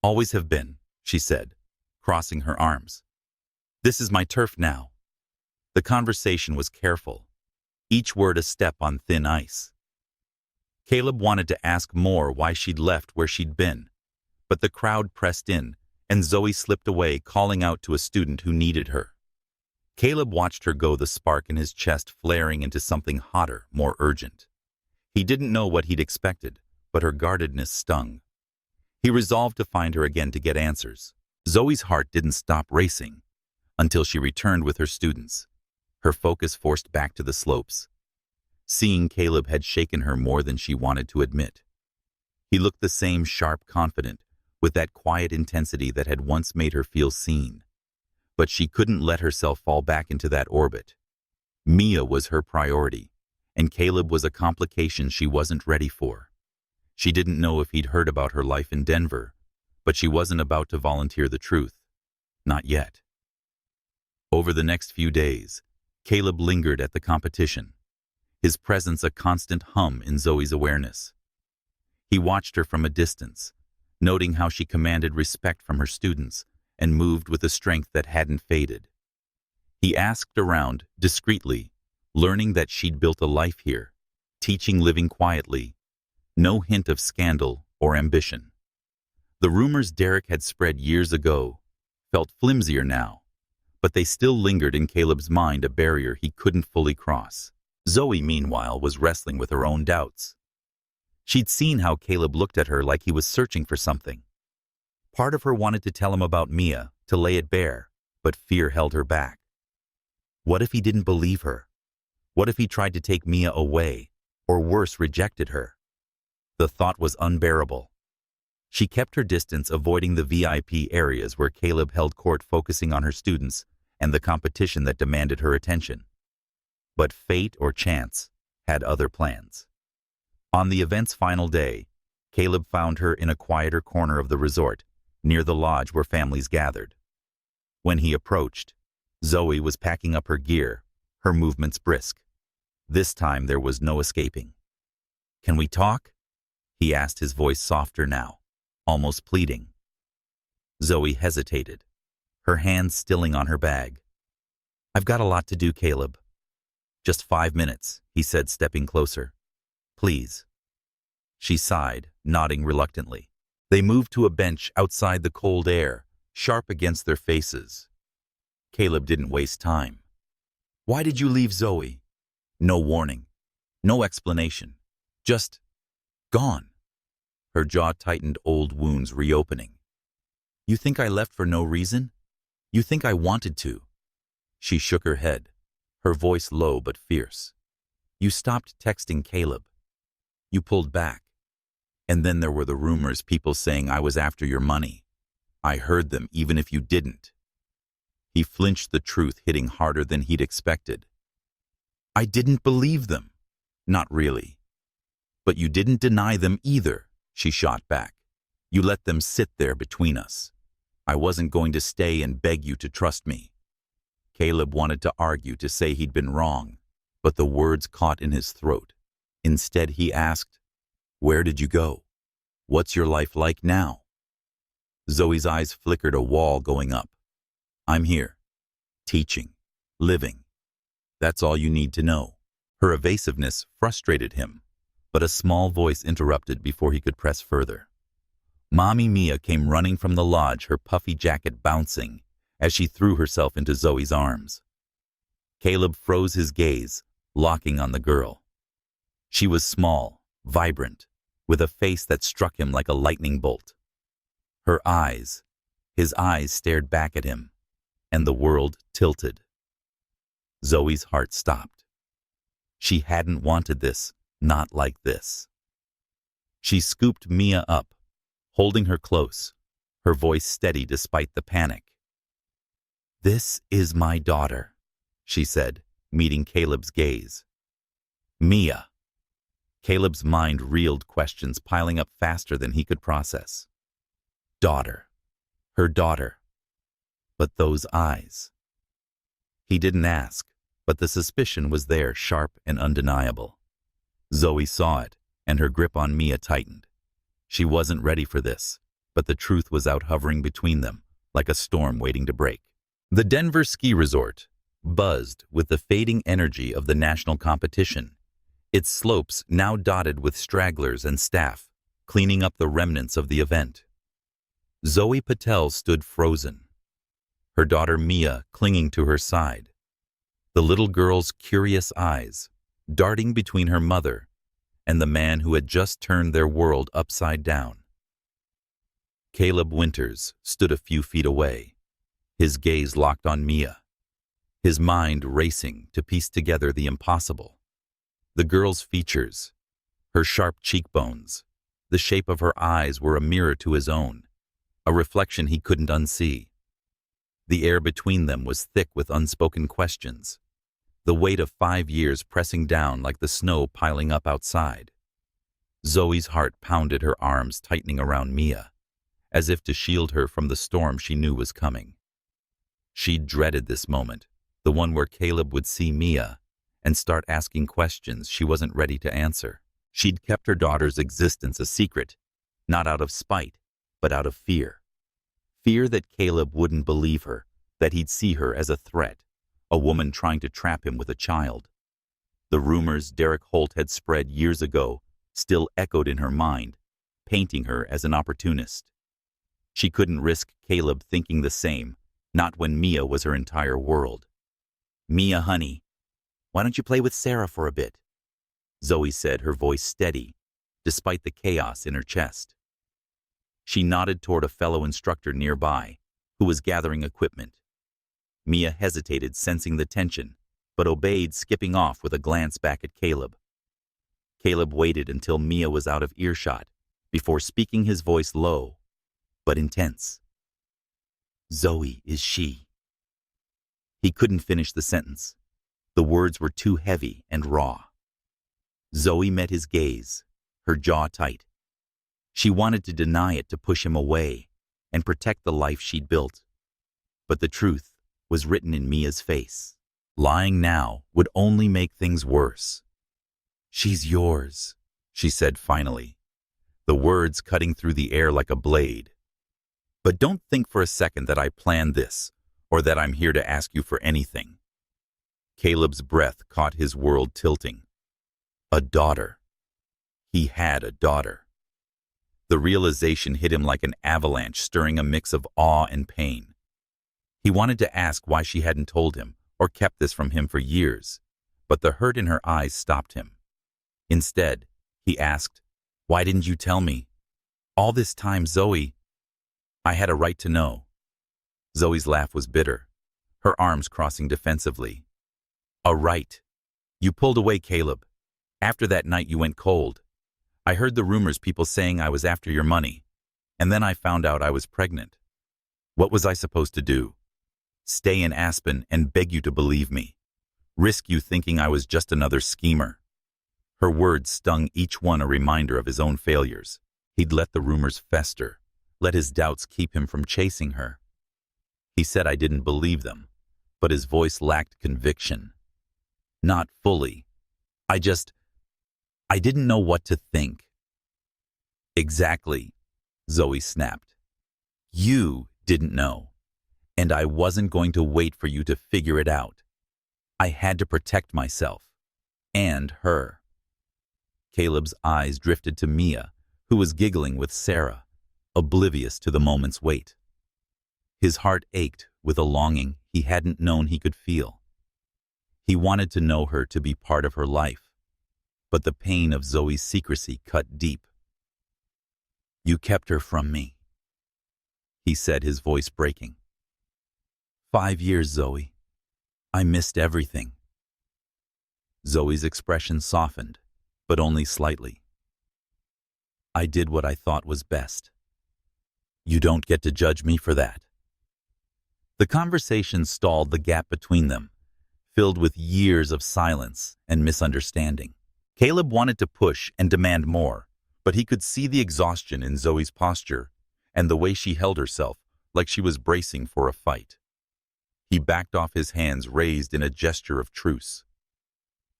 "Always have been," she said, crossing her arms. "This is my turf now." The conversation was careful, each word a step on thin ice. Caleb wanted to ask more, why she'd left where she'd been, but the crowd pressed in, and Zoe slipped away, calling out to a student who needed her. Caleb watched her go, the spark in his chest flaring into something hotter, more urgent. He didn't know what he'd expected, but her guardedness stung. He resolved to find her again to get answers. Zoe's heart didn't stop racing until she returned with her students, her focus forced back to the slopes. Seeing Caleb had shaken her more than she wanted to admit. He looked the same, sharp, confident, with that quiet intensity that had once made her feel seen. But she couldn't let herself fall back into that orbit. Mia was her priority, and Caleb was a complication she wasn't ready for. She didn't know if he'd heard about her life in Denver, but she wasn't about to volunteer the truth. Not yet. Over the next few days, Caleb lingered at the competition, his presence a constant hum in Zoe's awareness. He watched her from a distance, noting how she commanded respect from her students and moved with a strength that hadn't faded. He asked around, discreetly, learning that she'd built a life here, teaching, living quietly, no hint of scandal or ambition. The rumors Derek had spread years ago felt flimsier now, but they still lingered in Caleb's mind, a barrier he couldn't fully cross. Zoe, meanwhile, was wrestling with her own doubts. She'd seen how Caleb looked at her like he was searching for something. Part of her wanted to tell him about Mia, to lay it bare, but fear held her back. What if he didn't believe her? What if he tried to take Mia away, or worse, rejected her? The thought was unbearable. She kept her distance, avoiding the VIP areas where Caleb held court, focusing on her students and the competition that demanded her attention. But fate or chance had other plans. On the event's final day, Caleb found her in a quieter corner of the resort, near the lodge where families gathered. When he approached, Zoe was packing up her gear, her movements brisk. This time there was no escaping. "Can we talk?" he asked, his voice softer now, almost pleading. Zoe hesitated, her hands stilling on her bag. "I've got a lot to do, Caleb." "Just 5 minutes," he said, stepping closer. "Please." She sighed, nodding reluctantly. They moved to a bench outside, the cold air, sharp against their faces. Caleb didn't waste time. "Why did you leave, Zoe?" No warning, no explanation, just gone. Her jaw tightened, old wounds reopening. "You think I left for no reason? You think I wanted to?" She shook her head, her voice low but fierce. "You stopped texting Caleb. You pulled back. And then there were the rumors, people saying I was after your money. I heard them, even if you didn't." He flinched, the truth hitting harder than he'd expected. "I didn't believe them." "Not really." "But you didn't deny them either," she shot back. "You let them sit there between us. I wasn't going to stay and beg you to trust me." Caleb wanted to argue, to say he'd been wrong, but the words caught in his throat. Instead, he asked, "Where did you go? What's your life like now?" Zoe's eyes flickered, a wall going up. "I'm here, teaching, living. That's all you need to know." Her evasiveness frustrated him, but a small voice interrupted before he could press further. Mommy Mia came running from the lodge, her puffy jacket bouncing as she threw herself into Zoe's arms. Caleb froze, his gaze locking on the girl. She was small, vibrant, with a face that struck him like a lightning bolt. Her eyes, his eyes stared back at him, and the world tilted. Zoe's heart stopped. She hadn't wanted this, not like this. She scooped Mia up, holding her close, her voice steady despite the panic. "This is my daughter," she said, meeting Caleb's gaze. "Mia." Caleb's mind reeled, questions piling up faster than he could process. Daughter. Her daughter. But those eyes. He didn't ask, but the suspicion was there, sharp and undeniable. Zoe saw it, and her grip on Mia tightened. She wasn't ready for this, but the truth was out, hovering between them, like a storm waiting to break. The Denver ski resort buzzed with the fading energy of the national competition, its slopes now dotted with stragglers and staff, cleaning up the remnants of the event. Zoe Patel stood frozen, her daughter Mia clinging to her side, the little girl's curious eyes darting between her mother and the man who had just turned their world upside down. Caleb Winters stood a few feet away, his gaze locked on Mia, his mind racing to piece together the impossible. The girl's features, her sharp cheekbones, the shape of her eyes were a mirror to his own, a reflection he couldn't unsee. The air between them was thick with unspoken questions, the weight of 5 years pressing down like the snow piling up outside. Zoe's heart pounded, her arms tightening around Mia, as if to shield her from the storm she knew was coming. She dreaded this moment, the one where Caleb would see Mia and start asking questions she wasn't ready to answer. She'd kept her daughter's existence a secret, not out of spite, but out of fear. Fear that Caleb wouldn't believe her, that he'd see her as a threat, a woman trying to trap him with a child. The rumors Derek Holt had spread years ago still echoed in her mind, painting her as an opportunist. She couldn't risk Caleb thinking the same, not when Mia was her entire world. "Mia, honey, why don't you play with Sarah for a bit?" Zoe said, her voice steady, despite the chaos in her chest. She nodded toward a fellow instructor nearby, who was gathering equipment. Mia hesitated, sensing the tension, but obeyed, skipping off with a glance back at Caleb. Caleb waited until Mia was out of earshot before speaking, his voice low, but intense. "Zoe is she." He couldn't finish the sentence. The words were too heavy and raw. Zoe met his gaze, her jaw tight. She wanted to deny it, to push him away and protect the life she'd built. But the truth was written in Mia's face. Lying now would only make things worse. "She's yours," she said finally, the words cutting through the air like a blade. "But don't think for a second that I planned this, or that I'm here to ask you for anything." Caleb's breath caught his world tilting. A daughter. He had a daughter. The realization hit him like an avalanche, stirring a mix of awe and pain. He wanted to ask why she hadn't told him, or kept this from him for years, but the hurt in her eyes stopped him. Instead, he asked, "Why didn't you tell me? All this time, Zoe. I had a right to know." Zoe's laugh was bitter, her arms crossing defensively. "A right. You pulled away, Caleb. After that night you went cold. I heard the rumors, people saying I was after your money, and then I found out I was pregnant. What was I supposed to do? Stay in Aspen and beg you to believe me? Risk you thinking I was just another schemer?" Her words stung, each one a reminder of his own failures. He'd let the rumors fester, let his doubts keep him from chasing her. He said, "I didn't believe them," but his voice lacked conviction. "Not fully. I didn't know what to think." "Exactly," Zoe snapped. "You didn't know, and I wasn't going to wait for you to figure it out. I had to protect myself, and her." Caleb's eyes drifted to Mia, who was giggling with Sarah, oblivious to the moment's weight. His heart ached with a longing he hadn't known he could feel. He wanted to know her, to be part of her life, but the pain of Zoe's secrecy cut deep. "You kept her from me," he said, his voice breaking. 5 years, Zoe. I missed everything." Zoe's expression softened, but only slightly. "I did what I thought was best. You don't get to judge me for that." The conversation stalled, the gap between them, filled with years of silence and misunderstanding. Caleb wanted to push and demand more, but he could see the exhaustion in Zoe's posture and the way she held herself, like she was bracing for a fight. He backed off, his hands raised in a gesture of truce.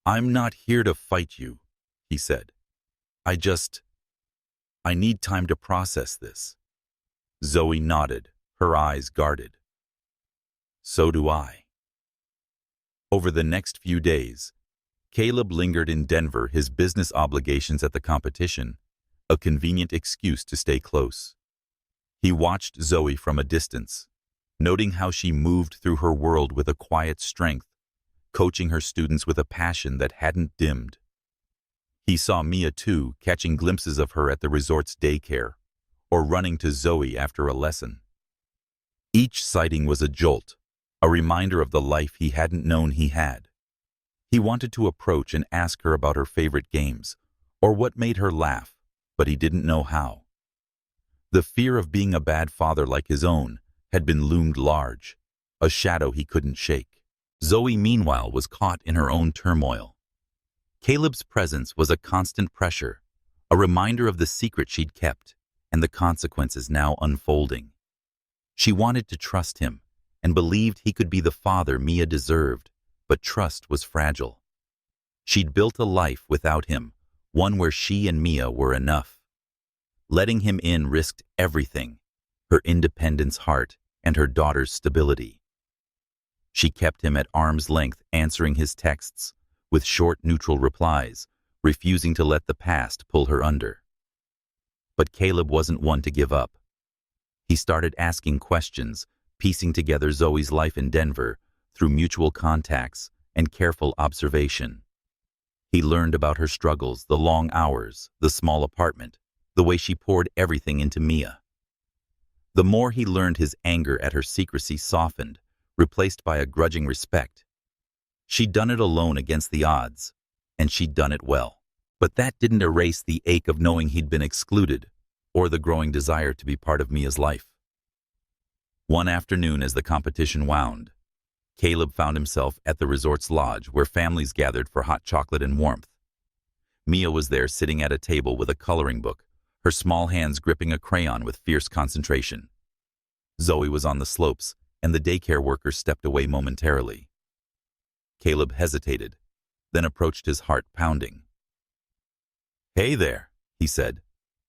"I'm not here to fight you," he said. I need time to process this." Zoe nodded, her eyes guarded. "So do I." Over the next few days, Caleb lingered in Denver, his business obligations at the competition, a convenient excuse to stay close. He watched Zoe from a distance, noting how she moved through her world with a quiet strength, coaching her students with a passion that hadn't dimmed. He saw Mia too, catching glimpses of her at the resort's daycare, or running to Zoe after a lesson. Each sighting was a jolt, a reminder of the life he hadn't known he had. He wanted to approach and ask her about her favorite games, or what made her laugh, but he didn't know how. The fear of being a bad father like his own had been loomed large, a shadow he couldn't shake. Zoe, meanwhile, was caught in her own turmoil. Caleb's presence was a constant pressure, a reminder of the secret she'd kept and the consequences now unfolding. She wanted to trust him and believed he could be the father Mia deserved, but trust was fragile. She'd built a life without him, one where she and Mia were enough. Letting him in risked everything, her independence, heart, and her daughter's stability. She kept him at arm's length, answering his texts with short, neutral replies, refusing to let the past pull her under. But Caleb wasn't one to give up. He started asking questions, piecing together Zoe's life in Denver through mutual contacts and careful observation. He learned about her struggles, the long hours, the small apartment, the way she poured everything into Mia. The more he learned, his anger at her secrecy softened, replaced by a grudging respect. She'd done it alone against the odds, and she'd done it well. But that didn't erase the ache of knowing he'd been excluded, or the growing desire to be part of Mia's life. One afternoon, as the competition wound, Caleb found himself at the resort's lodge, where families gathered for hot chocolate and warmth. Mia was there, sitting at a table with a coloring book, her small hands gripping a crayon with fierce concentration. Zoe was on the slopes, and the daycare worker stepped away momentarily. Caleb hesitated, then approached, his heart pounding. "Hey there," he said,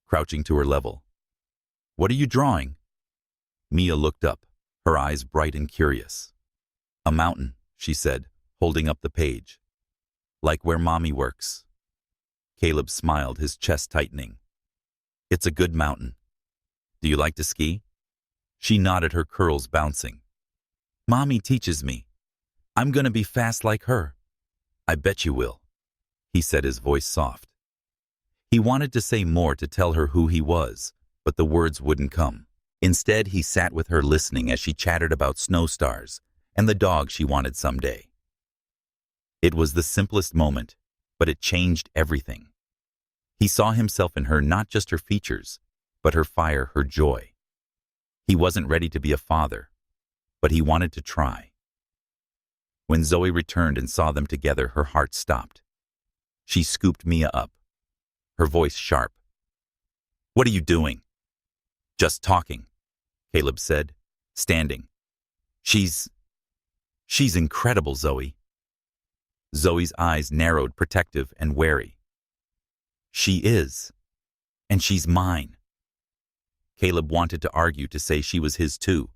crouching to her level. "What are you drawing?" Mia looked up, her eyes bright and curious. "A mountain," she said, holding up the page. "Like where Mommy works." Caleb smiled, his chest tightening. "It's a good mountain. Do you like to ski?" She nodded, her curls bouncing. "Mommy teaches me. I'm gonna be fast like her." "I bet you will," he said, his voice soft. He wanted to say more, to tell her who he was, but the words wouldn't come. Instead, he sat with her, listening as she chattered about snow stars and the dog she wanted someday. It was the simplest moment, but it changed everything. He saw himself in her, not just her features, but her fire, her joy. He wasn't ready to be a father, but he wanted to try. When Zoe returned and saw them together, her heart stopped. She scooped Mia up, her voice sharp. "What are you doing?" "Just talking," Caleb said, standing. She's incredible, Zoe." Zoe's eyes narrowed, protective and wary. "She is, and she's mine." Caleb wanted to argue, to say she was his too,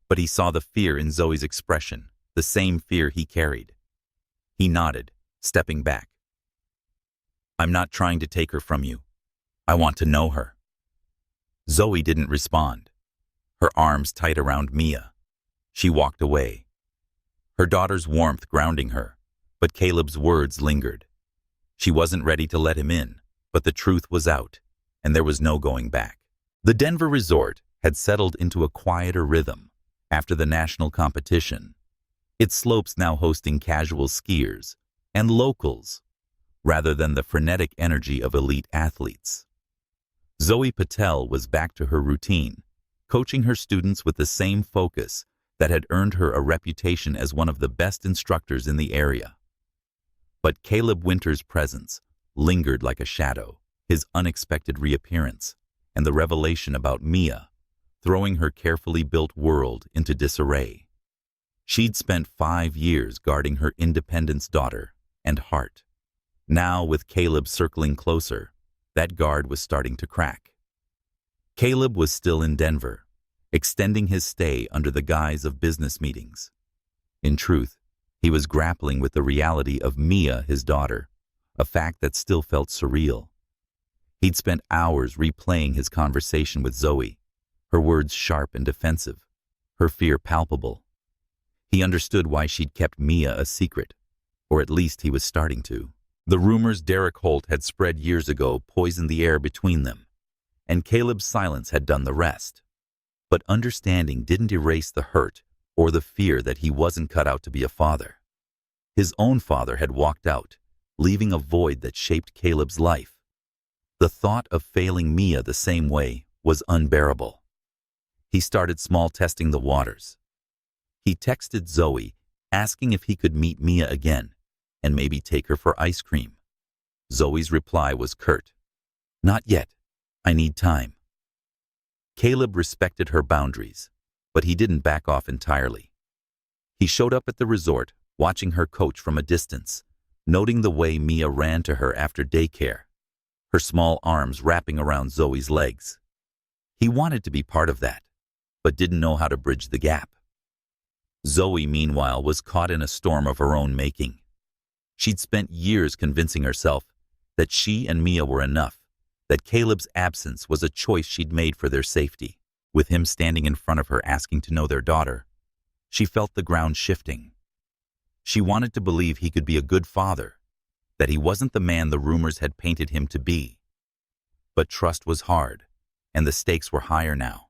but he saw the fear in Zoe's expression, the same fear he carried. He nodded, stepping back. "I'm not trying to take her from you. I want to know her." Zoe didn't respond, her arms tight around Mia. She walked away, her daughter's warmth grounding her, but Caleb's words lingered. She wasn't ready to let him in, but the truth was out, and there was no going back. The Denver resort had settled into a quieter rhythm after the national competition, its slopes now hosting casual skiers and locals, rather than the frenetic energy of elite athletes. Zoe Patel was back to her routine, coaching her students with the same focus that had earned her a reputation as one of the best instructors in the area. But Caleb Winter's presence lingered like a shadow, his unexpected reappearance, and the revelation about Mia, throwing her carefully built world into disarray. She'd spent 5 years guarding her independence daughter and heart. Now, with Caleb circling closer, that guard was starting to crack. Caleb was still in Denver, extending his stay under the guise of business meetings. In truth, he was grappling with the reality of Mia, his daughter, a fact that still felt surreal. He'd spent hours replaying his conversation with Zoe, her words sharp and defensive, her fear palpable. He understood why she'd kept Mia a secret, or at least he was starting to. The rumors Derek Holt had spread years ago poisoned the air between them, and Caleb's silence had done the rest. But understanding didn't erase the hurt or the fear that he wasn't cut out to be a father. His own father had walked out, leaving a void that shaped Caleb's life. The thought of failing Mia the same way was unbearable. He started small, testing the waters. He texted Zoe, asking if he could meet Mia again and maybe take her for ice cream. Zoe's reply was curt. "Not yet. I need time." Caleb respected her boundaries, but he didn't back off entirely. He showed up at the resort, watching her coach from a distance, noting the way Mia ran to her after daycare, her small arms wrapping around Zoe's legs. He wanted to be part of that, but didn't know how to bridge the gap. Zoe, meanwhile, was caught in a storm of her own making. She'd spent years convincing herself that she and Mia were enough, that Caleb's absence was a choice she'd made for their safety. With him standing in front of her asking to know their daughter, she felt the ground shifting. She wanted to believe he could be a good father, that he wasn't the man the rumors had painted him to be. But trust was hard, and the stakes were higher now.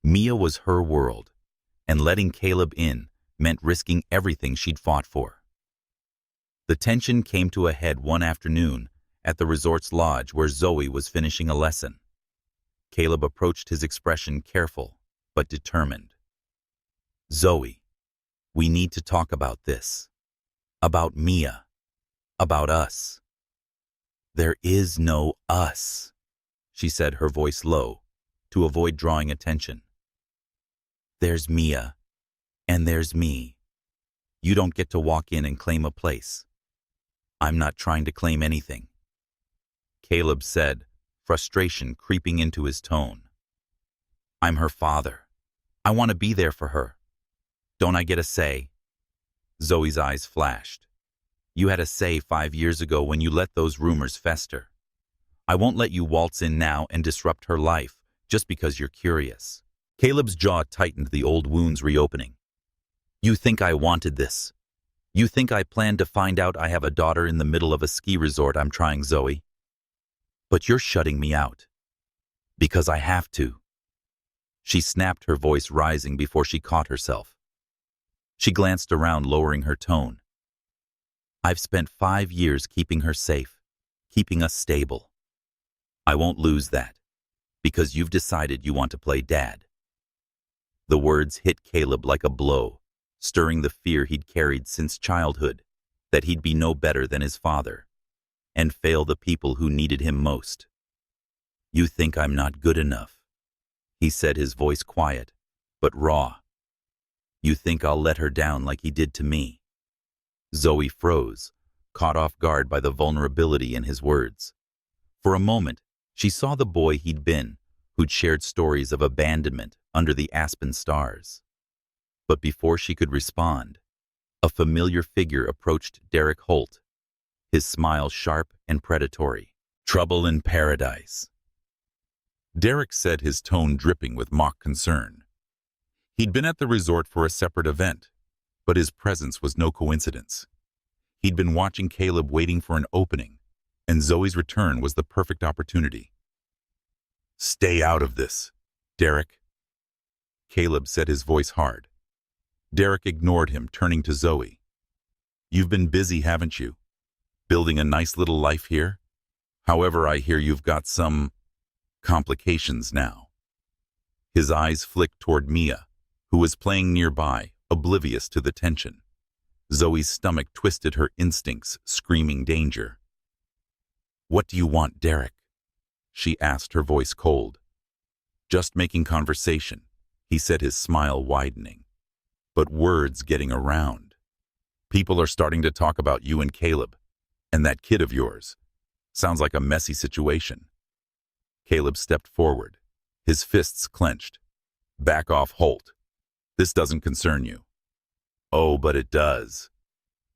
Mia was her world, and letting Caleb in meant risking everything she'd fought for. The tension came to a head one afternoon at the resort's lodge where Zoe was finishing a lesson. Caleb approached, his expression careful but determined. "Zoe, we need to talk about this. About Mia. About us." "There is no us," she said, her voice low, to avoid drawing attention. "There's Mia, and there's me. You don't get to walk in and claim a place. I'm not trying to claim anything, Caleb said, frustration creeping into his tone. I'm her father. I want to be there for her. Don't I get a say? Zoe's eyes flashed. You had a say 5 years ago when you let those rumors fester. I won't let you waltz in now and disrupt her life just because you're curious. Caleb's jaw tightened, the old wounds reopening. You think I wanted this? You think I planned to find out I have a daughter in the middle of a ski resort I'm trying, Zoe? But you're shutting me out. Because I have to. She snapped, her voice rising before she caught herself. She glanced around, lowering her tone. I've spent 5 years keeping her safe, keeping us stable. I won't lose that, because you've decided you want to play dad. The words hit Caleb like a blow, stirring the fear he'd carried since childhood, that he'd be no better than his father, and fail the people who needed him most. You think I'm not good enough, he said, his voice quiet, but raw. You think I'll let her down like he did to me? Zoe froze, caught off guard by the vulnerability in his words. For a moment, she saw the boy he'd been, who'd shared stories of abandonment under the Aspen stars. But before she could respond, a familiar figure approached Derek Holt, his smile sharp and predatory. Trouble in paradise, Derek said, his tone dripping with mock concern. He'd been at the resort for a separate event, but his presence was no coincidence. He'd been watching Caleb, waiting for an opening, and Zoe's return was the perfect opportunity. Stay out of this, Derek, Caleb said, his voice hard. Derek ignored him, turning to Zoe. You've been busy, haven't you? Building a nice little life here? However, I hear you've got some complications now. His eyes flicked toward Mia, who was playing nearby, oblivious to the tension. Zoe's stomach twisted, her instincts screaming danger. What do you want, Derek? She asked, her voice cold. Just making conversation, he said, his smile widening. But words getting around. People are starting to talk about you and Caleb, and that kid of yours. Sounds like a messy situation. Caleb stepped forward, his fists clenched. Back off, Holt. This doesn't concern you. Oh, but it does,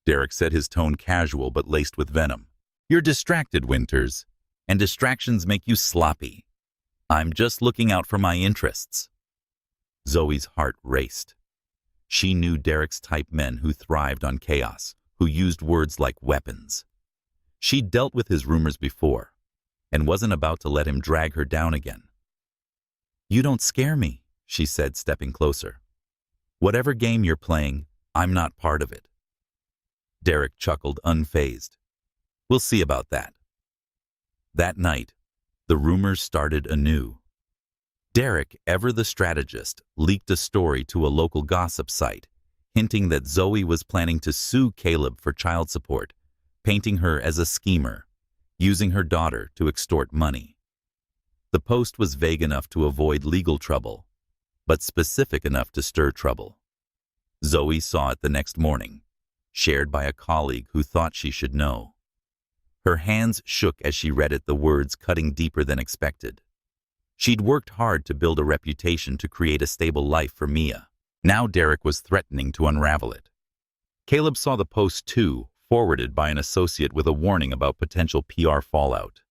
Derek said, his tone casual but laced with venom. You're distracted, Winters, and distractions make you sloppy. I'm just looking out for my interests. Zoe's heart raced. She knew Derek's type men who thrived on chaos, who used words like weapons. She'd dealt with his rumors before, and wasn't about to let him drag her down again. You don't scare me, she said, stepping closer. Whatever game you're playing, I'm not part of it. Derek chuckled, unfazed. We'll see about that. That night, the rumors started anew. Derek, ever the strategist, leaked a story to a local gossip site, hinting that Zoe was planning to sue Caleb for child support, painting her as a schemer, using her daughter to extort money. The post was vague enough to avoid legal trouble, but specific enough to stir trouble. Zoe saw it the next morning, shared by a colleague who thought she should know. Her hands shook as she read it, the words cutting deeper than expected. She'd worked hard to build a reputation, to create a stable life for Mia. Now Derek was threatening to unravel it. Caleb saw the post too, forwarded by an associate with a warning about potential PR fallout.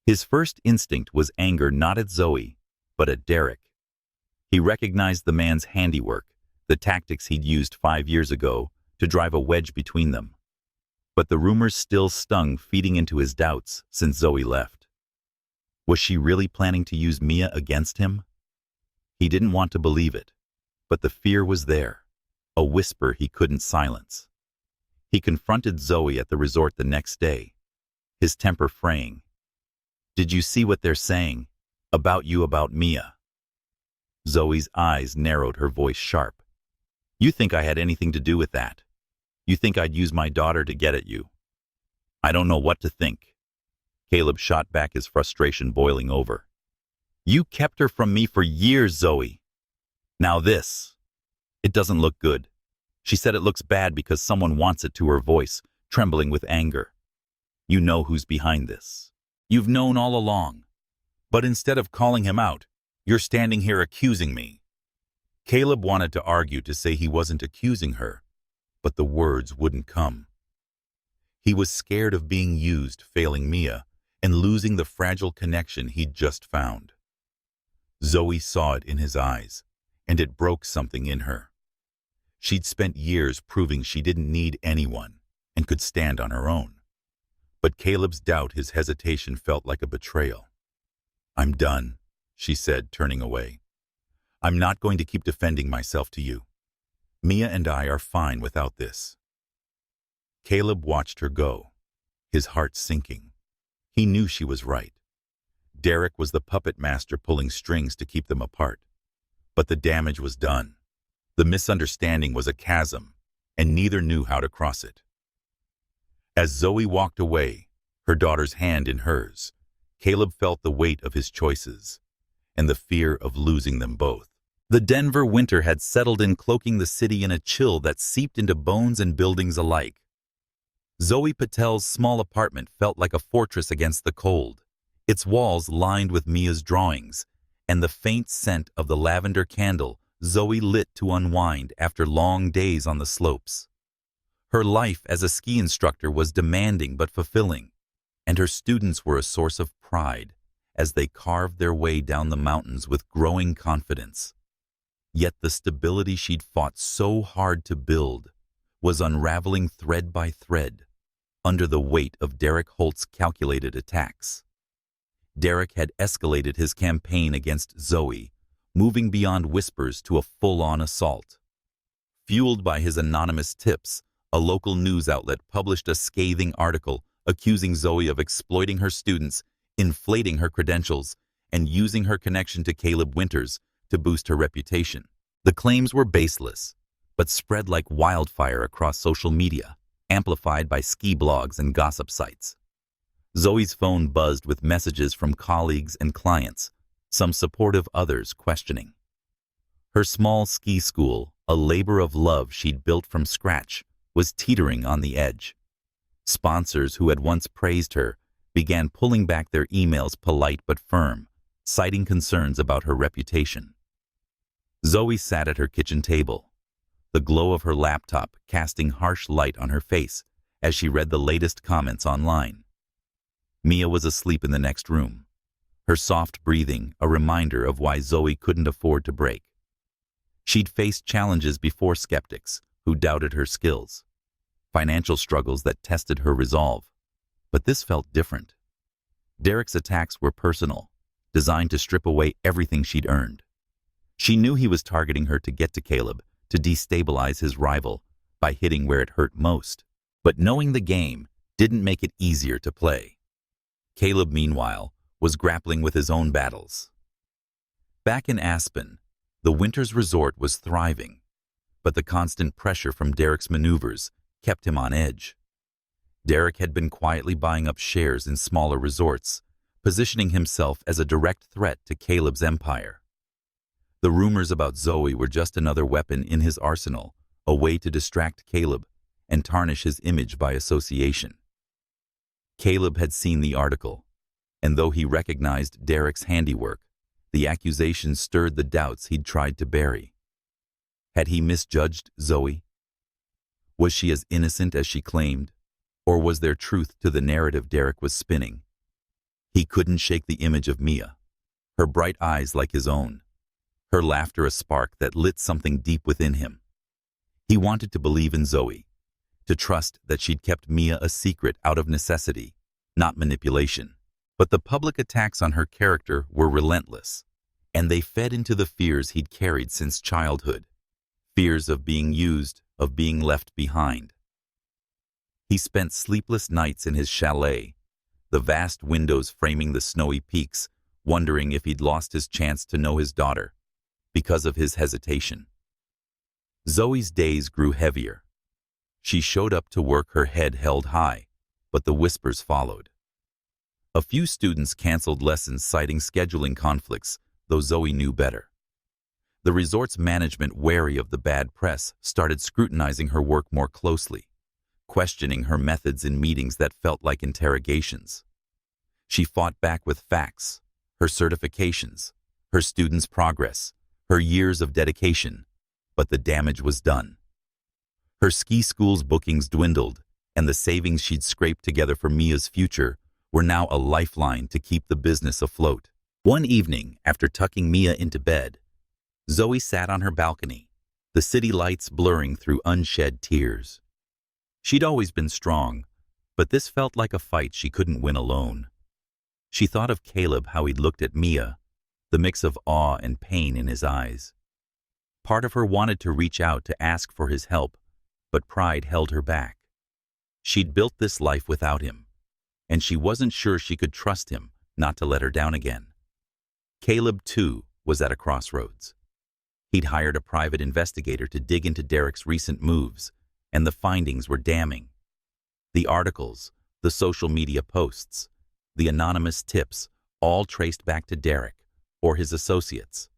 His first instinct was anger, not at Zoe, but at Derek. He recognized the man's handiwork, the tactics he'd used 5 years ago to drive a wedge between them. But the rumors still stung, feeding into his doubts since Zoe left. Was she really planning to use Mia against him? He didn't want to believe it, but the fear was there, a whisper he couldn't silence. He confronted Zoe at the resort the next day, his temper fraying. Did you see what they're saying? About you, about Mia? Zoe's eyes narrowed, her voice sharp. You think I had anything to do with that? You think I'd use my daughter to get at you? I don't know what to think. Caleb shot back, his frustration boiling over. You kept her from me for years, Zoe. Now this. It doesn't look good. She said it looks bad because someone wants it to her voice, trembling with anger. You know who's behind this. You've known all along. But instead of calling him out, you're standing here accusing me. Caleb wanted to argue to say he wasn't accusing her, but the words wouldn't come. He was scared of being used, failing Mia, and losing the fragile connection he'd just found. Zoe saw it in his eyes, and it broke something in her. She'd spent years proving she didn't need anyone and could stand on her own. But Caleb's doubt, his hesitation, felt like a betrayal. I'm done, she said, turning away. I'm not going to keep defending myself to you. Mia and I are fine without this. Caleb watched her go, his heart sinking. He knew she was right. Derek was the puppet master pulling strings to keep them apart. But the damage was done. The misunderstanding was a chasm, and neither knew how to cross it. As Zoe walked away, her daughter's hand in hers, Caleb felt the weight of his choices and the fear of losing them both. The Denver winter had settled in, cloaking the city in a chill that seeped into bones and buildings alike. Zoe Patel's small apartment felt like a fortress against the cold, its walls lined with Mia's drawings, and the faint scent of the lavender candle Zoe lit to unwind after long days on the slopes. Her life as a ski instructor was demanding but fulfilling, and her students were a source of pride as they carved their way down the mountains with growing confidence. Yet the stability she'd fought so hard to build was unraveling thread by thread under the weight of Derek Holt's calculated attacks. Derek had escalated his campaign against Zoe, moving beyond whispers to a full-on assault. Fueled by his anonymous tips, a local news outlet published a scathing article accusing Zoe of exploiting her students, inflating her credentials, and using her connection to Caleb Winters to boost her reputation. The claims were baseless, but spread like wildfire across social media, amplified by ski blogs and gossip sites. Zoe's phone buzzed with messages from colleagues and clients, some supportive, others questioning. Her small ski school, a labor of love she'd built from scratch, was teetering on the edge. Sponsors who had once praised her began pulling back their emails, polite but firm, citing concerns about her reputation. Zoe sat at her kitchen table, the glow of her laptop casting harsh light on her face as she read the latest comments online. Mia was asleep in the next room, her soft breathing a reminder of why Zoe couldn't afford to break. She'd faced challenges before, skeptics who doubted her skills, financial struggles that tested her resolve. But this felt different. Derek's attacks were personal, designed to strip away everything she'd earned. She knew he was targeting her to get to Caleb, to destabilize his rival by hitting where it hurt most. But knowing the game didn't make it easier to play. Caleb, meanwhile, was grappling with his own battles. Back in Aspen, the winter's resort was thriving, but the constant pressure from Derek's maneuvers kept him on edge. Derek had been quietly buying up shares in smaller resorts, positioning himself as a direct threat to Caleb's empire. The rumors about Zoe were just another weapon in his arsenal, a way to distract Caleb and tarnish his image by association. Caleb had seen the article, and though he recognized Derek's handiwork, the accusations stirred the doubts he'd tried to bury. Had he misjudged Zoe? Was she as innocent as she claimed, or was there truth to the narrative Derek was spinning? He couldn't shake the image of Mia, her bright eyes like his own, her laughter a spark that lit something deep within him. He wanted to believe in Zoe, to trust that she'd kept Mia a secret out of necessity, not manipulation. But the public attacks on her character were relentless, and they fed into the fears he'd carried since childhood. Fears of being used, of being left behind. He spent sleepless nights in his chalet, the vast windows framing the snowy peaks, wondering if he'd lost his chance to know his daughter because of his hesitation. Zoe's days grew heavier. She showed up to work, her head held high, but the whispers followed. A few students canceled lessons citing scheduling conflicts, though Zoe knew better. The resort's management, wary of the bad press, started scrutinizing her work more closely, questioning her methods in meetings that felt like interrogations. She fought back with facts, her certifications, her students' progress, her years of dedication, but the damage was done. Her ski school's bookings dwindled, and the savings she'd scraped together for Mia's future were now a lifeline to keep the business afloat. One evening, after tucking Mia into bed, Zoe sat on her balcony, the city lights blurring through unshed tears. She'd always been strong, but this felt like a fight she couldn't win alone. She thought of Caleb, how he'd looked at Mia, the mix of awe and pain in his eyes. Part of her wanted to reach out to ask for his help, but pride held her back. She'd built this life without him, and she wasn't sure she could trust him not to let her down again. Caleb, too, was at a crossroads. He'd hired a private investigator to dig into Derek's recent moves, and the findings were damning. The articles, the social media posts, the anonymous tips, all traced back to Derek or his associates.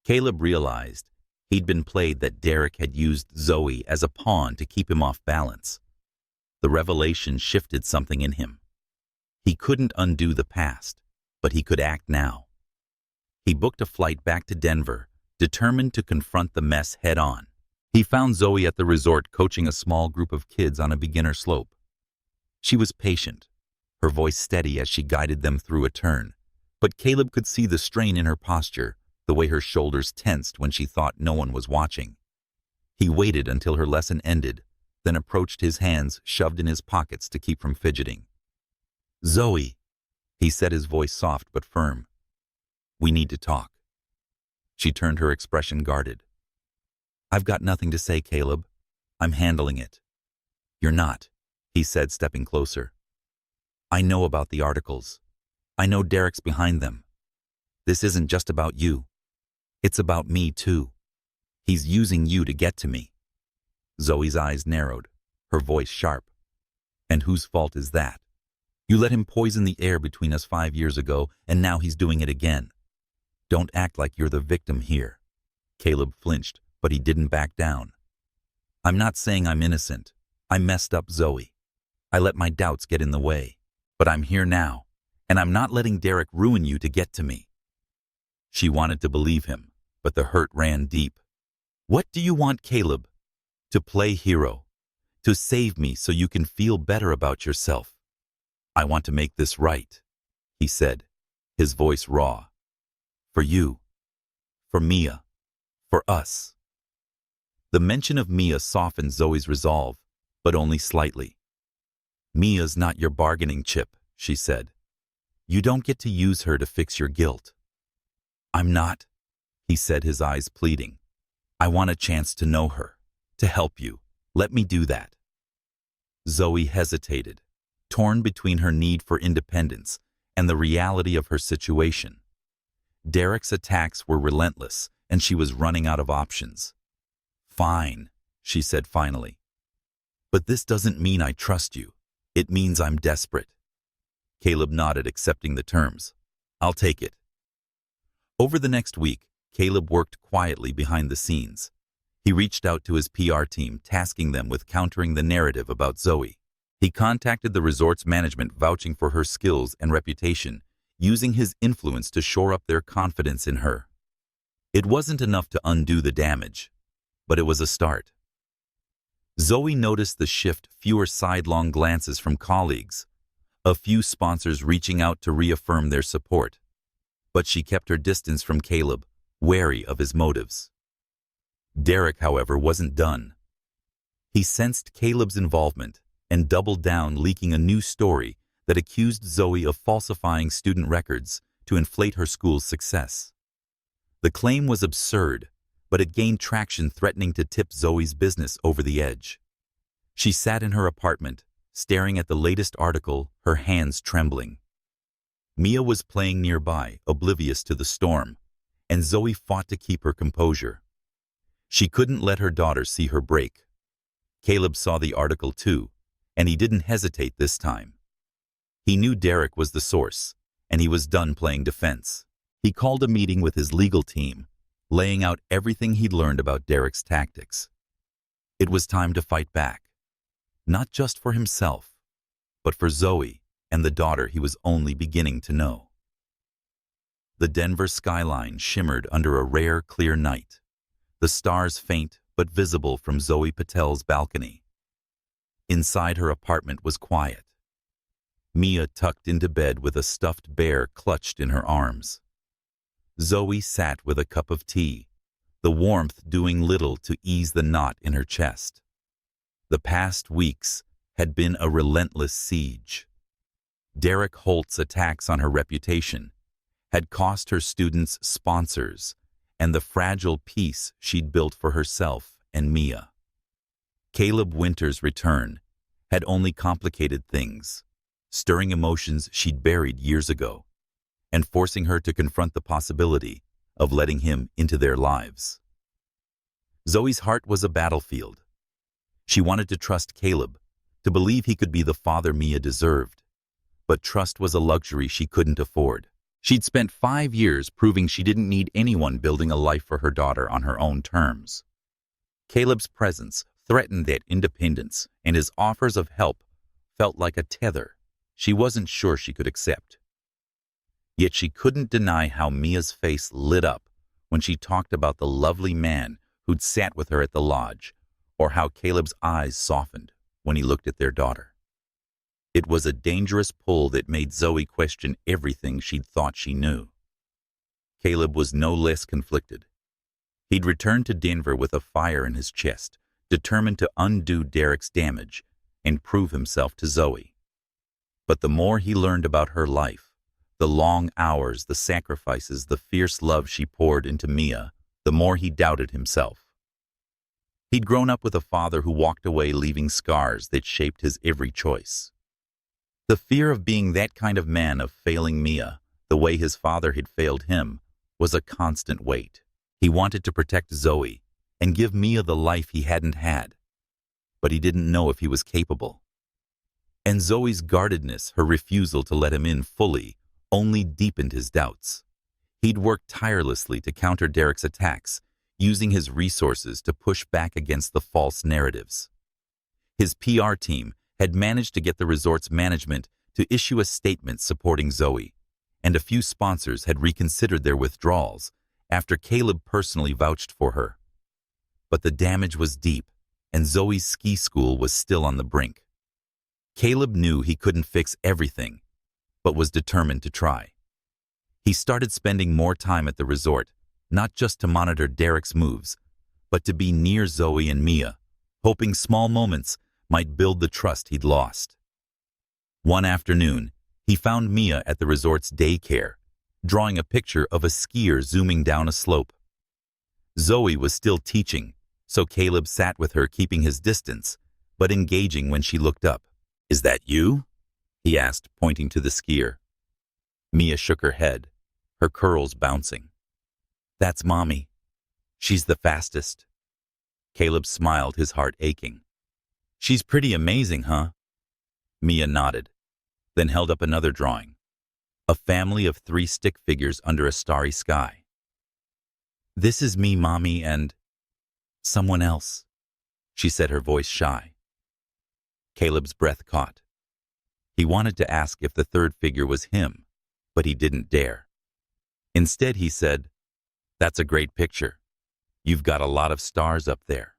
Caleb realized he'd been played, that Derek had used Zoe as a pawn to keep him off balance. The revelation shifted something in him. He couldn't undo the past, but he could act now. He booked a flight back to Denver, determined to confront the mess head-on. He found Zoe at the resort coaching a small group of kids on a beginner slope. She was patient, her voice steady as she guided them through a turn, but Caleb could see the strain in her posture, the way her shoulders tensed when she thought no one was watching. He waited until her lesson ended, then approached, his hands shoved in his pockets to keep from fidgeting. "Zoe," he said, his voice soft but firm. "We need to talk." She turned, her expression guarded. "I've got nothing to say, Caleb. I'm handling it." "You're not," he said, stepping closer. "I know about the articles. I know Derek's behind them. This isn't just about you. It's about me, too. He's using you to get to me." Zoe's eyes narrowed, her voice sharp. "And whose fault is that? You let him poison the air between us 5 years ago, and now he's doing it again. Don't act like you're the victim here." Caleb flinched, but he didn't back down. "I'm not saying I'm innocent. I messed up, Zoe. I let my doubts get in the way. But I'm here now, and I'm not letting Derek ruin you to get to me." She wanted to believe him, but the hurt ran deep. "What do you want, Caleb? To play hero? To save me so you can feel better about yourself?" "I want to make this right," he said, his voice raw. "For you. For Mia. For us." The mention of Mia softened Zoe's resolve, but only slightly. "Mia's not your bargaining chip," she said. "You don't get to use her to fix your guilt." "I'm not," he said, his eyes pleading. "I want a chance to know her, to help you. Let me do that." Zoe hesitated, torn between her need for independence and the reality of her situation. Derek's attacks were relentless, and she was running out of options. "Fine," she said finally. "But this doesn't mean I trust you. It means I'm desperate." Caleb nodded, accepting the terms. "I'll take it." Over the next week, Caleb worked quietly behind the scenes. He reached out to his PR team, tasking them with countering the narrative about Zoe. He contacted the resort's management, vouching for her skills and reputation, using his influence to shore up their confidence in her. It wasn't enough to undo the damage, but it was a start. Zoe noticed the shift, fewer sidelong glances from colleagues, a few sponsors reaching out to reaffirm their support. But she kept her distance from Caleb, wary of his motives. Derek, however, wasn't done. He sensed Caleb's involvement and doubled down, leaking a new story that accused Zoe of falsifying student records to inflate her school's success. The claim was absurd, but it gained traction, threatening to tip Zoe's business over the edge. She sat in her apartment, staring at the latest article, her hands trembling. Mia was playing nearby, oblivious to the storm, and Zoe fought to keep her composure. She couldn't let her daughter see her break. Caleb saw the article too, and he didn't hesitate this time. He knew Derek was the source, and he was done playing defense. He called a meeting with his legal team, laying out everything he'd learned about Derek's tactics. It was time to fight back, not just for himself, but for Zoe and the daughter he was only beginning to know. The Denver skyline shimmered under a rare, clear night, the stars faint but visible from Zoe Patel's balcony. Inside her apartment was quiet. Mia tucked into bed with a stuffed bear clutched in her arms. Zoe sat with a cup of tea, the warmth doing little to ease the knot in her chest. The past weeks had been a relentless siege. Derek Holt's attacks on her reputation had cost her students sponsors and the fragile peace she'd built for herself and Mia. Caleb Winter's return had only complicated things, stirring emotions she'd buried years ago, and forcing her to confront the possibility of letting him into their lives. Zoe's heart was a battlefield. She wanted to trust Caleb, to believe he could be the father Mia deserved. But trust was a luxury she couldn't afford. She'd spent 5 years proving she didn't need anyone building a life for her daughter on her own terms. Caleb's presence threatened that independence, and his offers of help felt like a tether she wasn't sure she could accept. Yet she couldn't deny how Mia's face lit up when she talked about the lovely man who'd sat with her at the lodge, or how Caleb's eyes softened when he looked at their daughter. It was a dangerous pull that made Zoe question everything she'd thought she knew. Caleb was no less conflicted. He'd returned to Denver with a fire in his chest, determined to undo Derek's damage and prove himself to Zoe. But the more he learned about her life, the long hours, the sacrifices, the fierce love she poured into Mia, the more he doubted himself. He'd grown up with a father who walked away leaving scars that shaped his every choice. The fear of being that kind of man, of failing Mia, the way his father had failed him, was a constant weight. He wanted to protect Zoe and give Mia the life he hadn't had, but he didn't know if he was capable. And Zoe's guardedness, her refusal to let him in fully, only deepened his doubts. He'd worked tirelessly to counter Derek's attacks, using his resources to push back against the false narratives. His PR team had managed to get the resort's management to issue a statement supporting Zoe, and a few sponsors had reconsidered their withdrawals after Caleb personally vouched for her. But the damage was deep, and Zoe's ski school was still on the brink. Caleb knew he couldn't fix everything, but was determined to try. He started spending more time at the resort, not just to monitor Derek's moves, but to be near Zoe and Mia, hoping small moments might build the trust he'd lost. One afternoon, he found Mia at the resort's daycare, drawing a picture of a skier zooming down a slope. Zoe was still teaching, so Caleb sat with her, keeping his distance, but engaging when she looked up. "Is that you?" he asked, pointing to the skier. Mia shook her head, her curls bouncing. "That's Mommy. She's the fastest." Caleb smiled, his heart aching. "She's pretty amazing, huh?" Mia nodded, then held up another drawing. A family of 3 stick figures under a starry sky. "This is me, Mommy, and someone else," she said, her voice shy. Caleb's breath caught. He wanted to ask if the third figure was him, but he didn't dare. Instead, he said, "That's a great picture. You've got a lot of stars up there."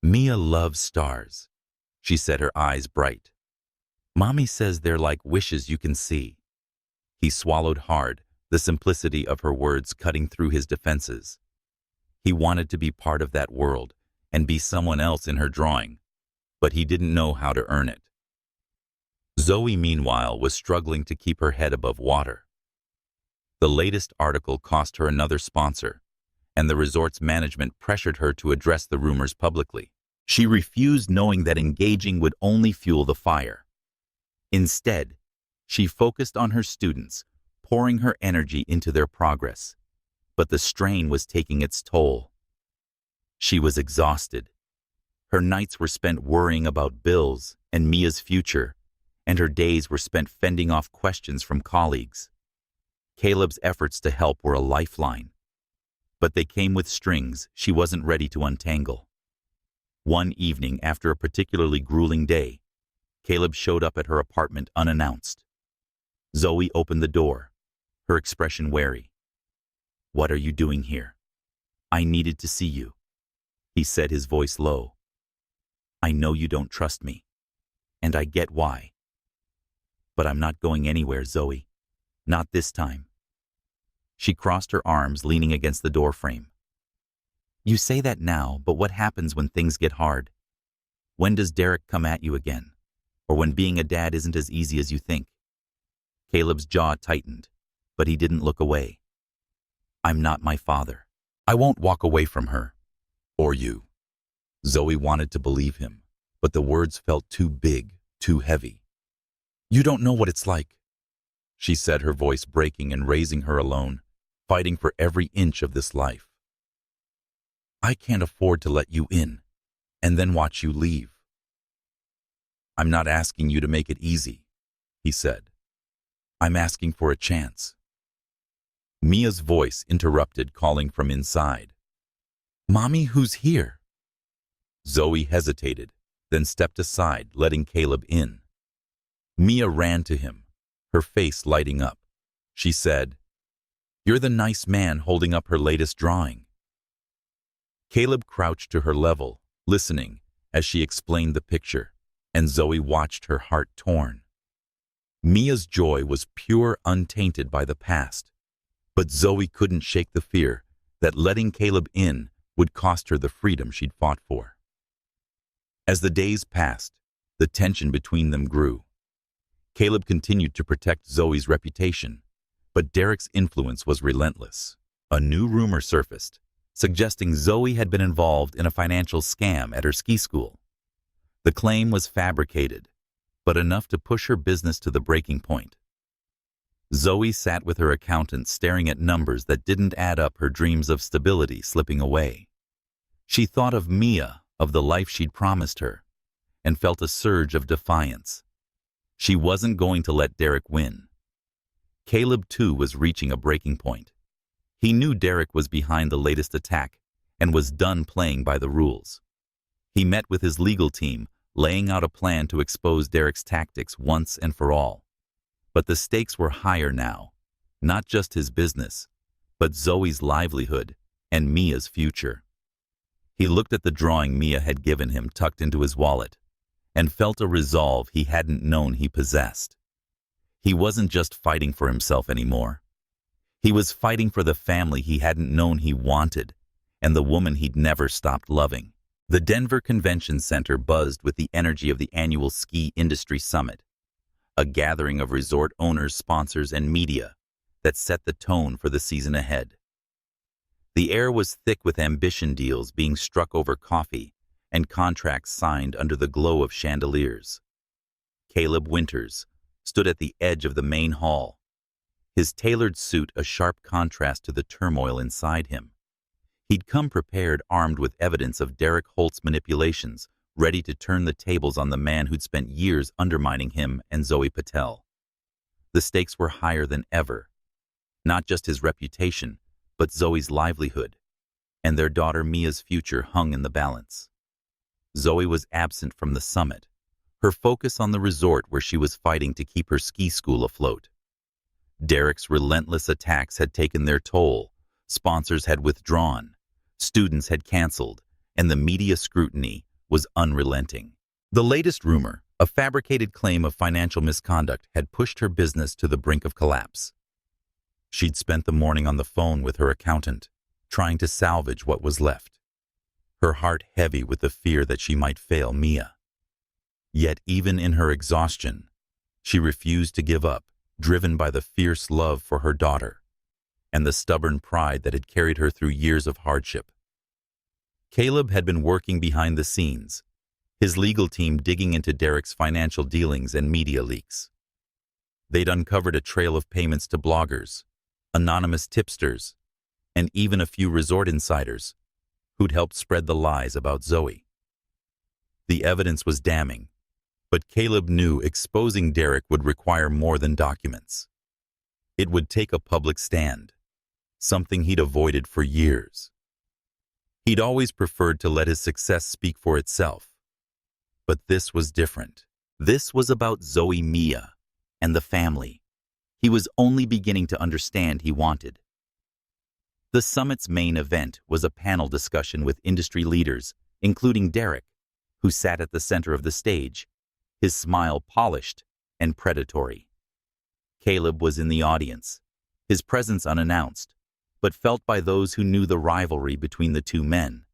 "Mia loves stars," she said, her eyes bright. "Mommy says they're like wishes you can see." He swallowed hard, the simplicity of her words cutting through his defenses. He wanted to be part of that world and be someone else in her drawing, but he didn't know how to earn it. Zoe, meanwhile, was struggling to keep her head above water. The latest article cost her another sponsor, and the resort's management pressured her to address the rumors publicly. She refused, knowing that engaging would only fuel the fire. Instead, she focused on her students, pouring her energy into their progress. But the strain was taking its toll. She was exhausted. Her nights were spent worrying about bills and Mia's future, and her days were spent fending off questions from colleagues. Caleb's efforts to help were a lifeline, but they came with strings she wasn't ready to untangle. One evening after a particularly grueling day, Caleb showed up at her apartment unannounced. Zoe opened the door, her expression wary. "What are you doing here?" "I needed to see you," he said, his voice low. "I know you don't trust me, and I get why. But I'm not going anywhere, Zoe. Not this time." She crossed her arms, leaning against the doorframe. "You say that now, but what happens when things get hard? When does Derek come at you again? Or when being a dad isn't as easy as you think?" Caleb's jaw tightened, but he didn't look away. "I'm not my father. I won't walk away from her. Or you." Zoe wanted to believe him, but the words felt too big, too heavy. "You don't know what it's like," she said, her voice breaking and raising her alone, fighting for every inch of this life. "I can't afford to let you in, and then watch you leave." "I'm not asking you to make it easy," he said. "I'm asking for a chance." Mia's voice interrupted, calling from inside. "Mommy, who's here?" Zoe hesitated, then stepped aside, letting Caleb in. Mia ran to him, her face lighting up. She said, "You're the nice man holding up her latest drawing." Caleb crouched to her level, listening as she explained the picture, and Zoe watched, her heart torn. Mia's joy was pure, untainted by the past, but Zoe couldn't shake the fear that letting Caleb in would cost her the freedom she'd fought for. As the days passed, the tension between them grew. Caleb continued to protect Zoe's reputation, but Derek's influence was relentless. A new rumor surfaced, suggesting Zoe had been involved in a financial scam at her ski school. The claim was fabricated, but enough to push her business to the breaking point. Zoe sat with her accountant, staring at numbers that didn't add up, her dreams of stability slipping away. She thought of Mia, of the life she'd promised her, and felt a surge of defiance. She wasn't going to let Derek win. Caleb, too, was reaching a breaking point. He knew Derek was behind the latest attack and was done playing by the rules. He met with his legal team, laying out a plan to expose Derek's tactics once and for all. But the stakes were higher now, not just his business, but Zoe's livelihood and Mia's future. He looked at the drawing Mia had given him tucked into his wallet and felt a resolve he hadn't known he possessed. He wasn't just fighting for himself anymore. He was fighting for the family he hadn't known he wanted and the woman he'd never stopped loving. The Denver Convention Center buzzed with the energy of the annual Ski Industry Summit, a gathering of resort owners, sponsors, and media that set the tone for the season ahead. The air was thick with ambition deals being struck over coffee and contracts signed under the glow of chandeliers. Caleb Winters stood at the edge of the main hall, his tailored suit a sharp contrast to the turmoil inside him. He'd come prepared, armed with evidence of Derek Holt's manipulations, ready to turn the tables on the man who'd spent years undermining him and Zoe Patel. The stakes were higher than ever. Not just his reputation, but Zoe's livelihood, and their daughter Mia's future hung in the balance. Zoe was absent from the summit, her focus on the resort where she was fighting to keep her ski school afloat. Derek's relentless attacks had taken their toll. Sponsors had withdrawn, students had canceled, and the media scrutiny was unrelenting. The latest rumor, a fabricated claim of financial misconduct, had pushed her business to the brink of collapse. She'd spent the morning on the phone with her accountant, trying to salvage what was left, her heart heavy with the fear that she might fail Mia. Yet even in her exhaustion, she refused to give up, driven by the fierce love for her daughter and the stubborn pride that had carried her through years of hardship. Caleb had been working behind the scenes, his legal team digging into Derek's financial dealings and media leaks. They'd uncovered a trail of payments to bloggers, anonymous tipsters, and even a few resort insiders who'd helped spread the lies about Zoe. The evidence was damning, but Caleb knew exposing Derek would require more than documents. It would take a public stand, something he'd avoided for years. He'd always preferred to let his success speak for itself. But this was different. This was about Zoe Mia and the family he was only beginning to understand he wanted. The summit's main event was a panel discussion with industry leaders, including Derek, who sat at the center of the stage, his smile polished and predatory. Caleb was in the audience, his presence unannounced, but felt by those who knew the rivalry between the two men.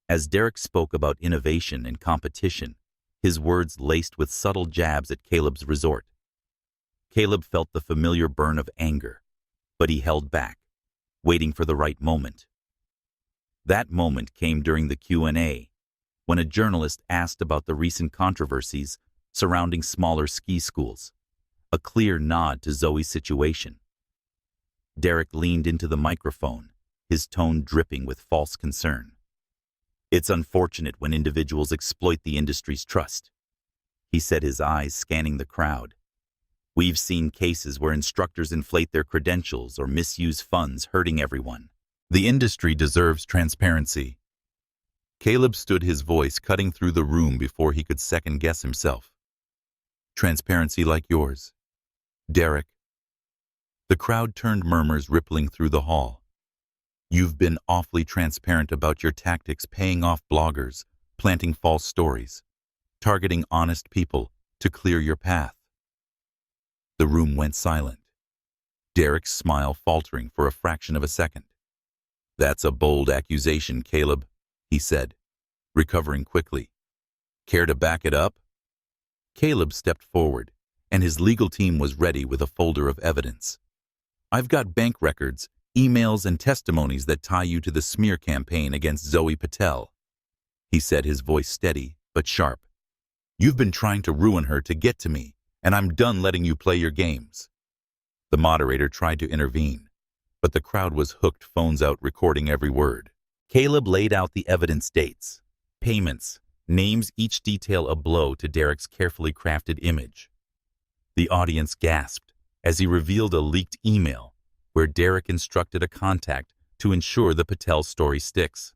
As Derek spoke about innovation and competition, his words laced with subtle jabs at Caleb's resort. Caleb felt the familiar burn of anger, but he held back, waiting for the right moment. That moment came during the Q&A, when a journalist asked about the recent controversies surrounding smaller ski schools, a clear nod to Zoe's situation. Derek leaned into the microphone, his tone dripping with false concern. "It's unfortunate when individuals exploit the industry's trust," he said, his eyes scanning the crowd. "We've seen cases where instructors inflate their credentials or misuse funds, hurting everyone. The industry deserves transparency." Caleb stood, his voice cutting through the room before he could second-guess himself. "Transparency like yours, Derek." The crowd turned, murmurs rippling through the hall. "You've been awfully transparent about your tactics, paying off bloggers, planting false stories, targeting honest people to clear your path." The room went silent, Derek's smile faltering for a fraction of a second. "That's a bold accusation, Caleb," he said, recovering quickly. "Care to back it up?" Caleb stepped forward, and his legal team was ready with a folder of evidence. "I've got bank records, emails, and testimonies that tie you to the smear campaign against Zoe Patel," he said, his voice steady but sharp. "You've been trying to ruin her to get to me, and I'm done letting you play your games." The moderator tried to intervene, but the crowd was hooked, phones out, recording every word. Caleb laid out the evidence: dates, payments, names, each detail a blow to Derek's carefully crafted image. The audience gasped as he revealed a leaked email where Derek instructed a contact to ensure the Patel story sticks.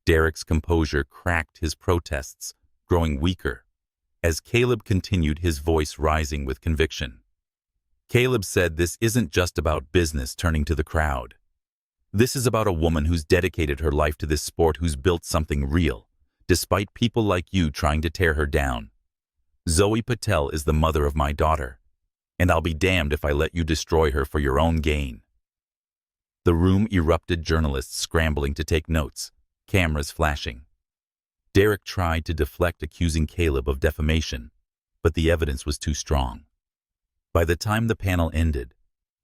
Derek's composure cracked, his protests growing weaker as Caleb continued, his voice rising with conviction. Caleb said, "This isn't just about business," turning to the crowd. "This is about a woman who's dedicated her life to this sport, who's built something real, despite people like you trying to tear her down. Zoe Patel is the mother of my daughter, and I'll be damned if I let you destroy her for your own gain." The room erupted, journalists scrambling to take notes, cameras flashing. Derek tried to deflect, accusing Caleb of defamation, but the evidence was too strong. By the time the panel ended,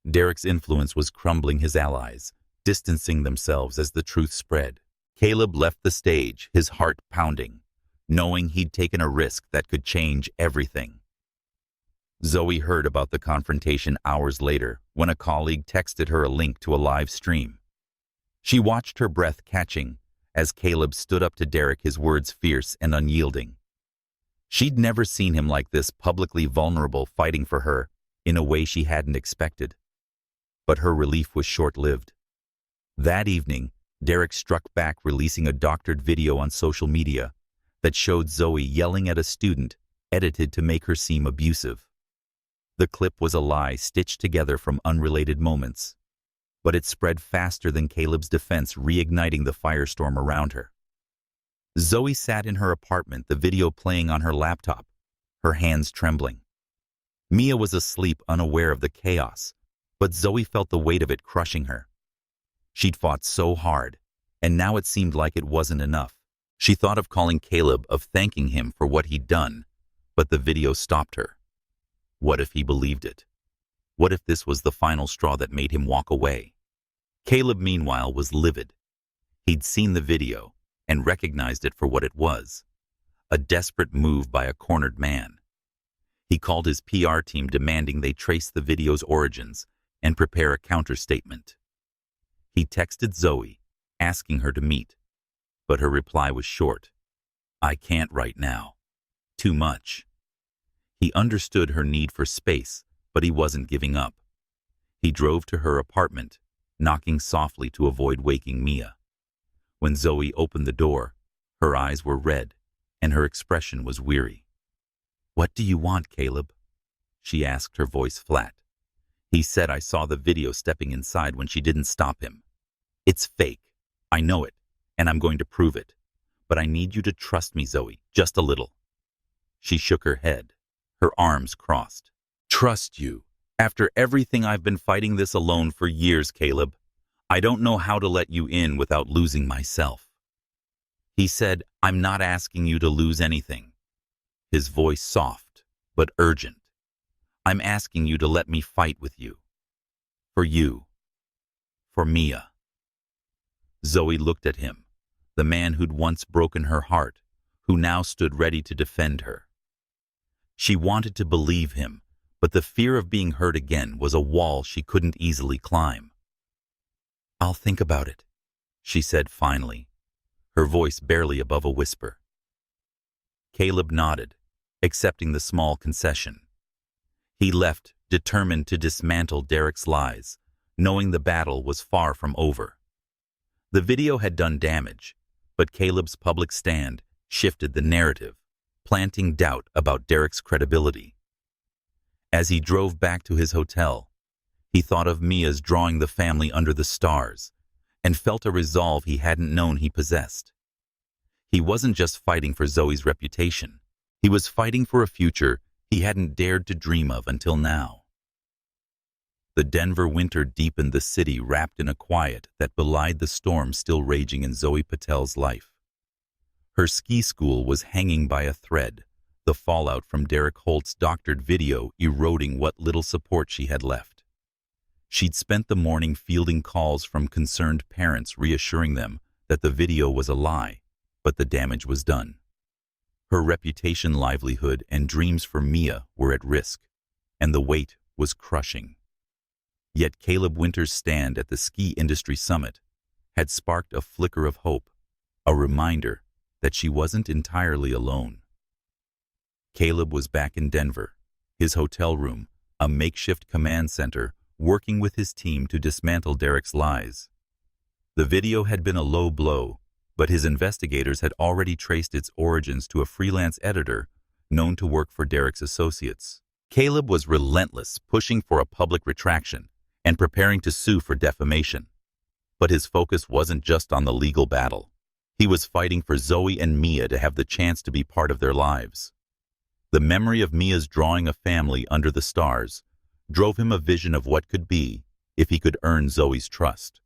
Derek's influence was crumbling, his allies distancing themselves as the truth spread. Caleb left the stage, his heart pounding, knowing he'd taken a risk that could change everything. Zoe heard about the confrontation hours later when a colleague texted her a link to a live stream. She watched, her breath catching, as Caleb stood up to Derek, his words fierce and unyielding. She'd never seen him like this, publicly vulnerable, fighting for her in a way she hadn't expected. But her relief was short-lived. That evening, Derek struck back, releasing a doctored video on social media that showed Zoe yelling at a student, edited to make her seem abusive. The clip was a lie stitched together from unrelated moments, but it spread faster than Caleb's defense, reigniting the firestorm around her. Zoe sat in her apartment, the video playing on her laptop, her hands trembling. Mia was asleep, unaware of the chaos, but Zoe felt the weight of it crushing her. She'd fought so hard, and now it seemed like it wasn't enough. She thought of calling Caleb, of thanking him for what he'd done, but the video stopped her. What if he believed it? What if this was the final straw that made him walk away? Caleb, meanwhile, was livid. He'd seen the video and recognized it for what it was, a desperate move by a cornered man. He called his PR team, demanding they trace the video's origins and prepare a counter-statement. He texted Zoe, asking her to meet, but her reply was short. "I can't right now. Too much." He understood her need for space, but he wasn't giving up. He drove to her apartment, knocking softly to avoid waking Mia. When Zoe opened the door, her eyes were red, and her expression was weary. "What do you want, Caleb?" she asked, her voice flat. "He said I saw the video stepping inside when she didn't stop him. It's fake. I know it, and I'm going to prove it. But I need you to trust me, Zoe, just a little." She shook her head, her arms crossed. "Trust you? After everything I've been fighting this alone for years, Caleb. I don't know how to let you in without losing myself." He said, "I'm not asking you to lose anything." His voice soft, but urgent. "I'm asking you to let me fight with you. For you. For Mia." Zoe looked at him, the man who'd once broken her heart, who now stood ready to defend her. She wanted to believe him, but the fear of being hurt again was a wall she couldn't easily climb. "I'll think about it," she said finally, her voice barely above a whisper. Caleb nodded, accepting the small concession. He left, determined to dismantle Derek's lies, knowing the battle was far from over. The video had done damage, but Caleb's public stand shifted the narrative, planting doubt about Derek's credibility. As he drove back to his hotel, he thought of Mia's drawing the family under the stars and felt a resolve he hadn't known he possessed. He wasn't just fighting for Zoe's reputation. He was fighting for a future he hadn't dared to dream of until now. The Denver winter deepened the city, wrapped in a quiet that belied the storm still raging in Zoe Patel's life. Her ski school was hanging by a thread, the fallout from Derek Holt's doctored video eroding what little support she had left. She'd spent the morning fielding calls from concerned parents reassuring them that the video was a lie, but the damage was done. Her reputation, livelihood, and dreams for Mia were at risk, and the weight was crushing. Yet Caleb Winter's stand at the ski industry summit had sparked a flicker of hope, a reminder that she wasn't entirely alone. Caleb was back in Denver, his hotel room, a makeshift command center, working with his team to dismantle Derek's lies. The video had been a low blow, but his investigators had already traced its origins to a freelance editor known to work for Derek's associates. Caleb was relentless, pushing for a public retraction and preparing to sue for defamation. But his focus wasn't just on the legal battle. He was fighting for Zoe and Mia to have the chance to be part of their lives. The memory of Mia's drawing a family under the stars drove him a vision of what could be if he could earn Zoe's trust.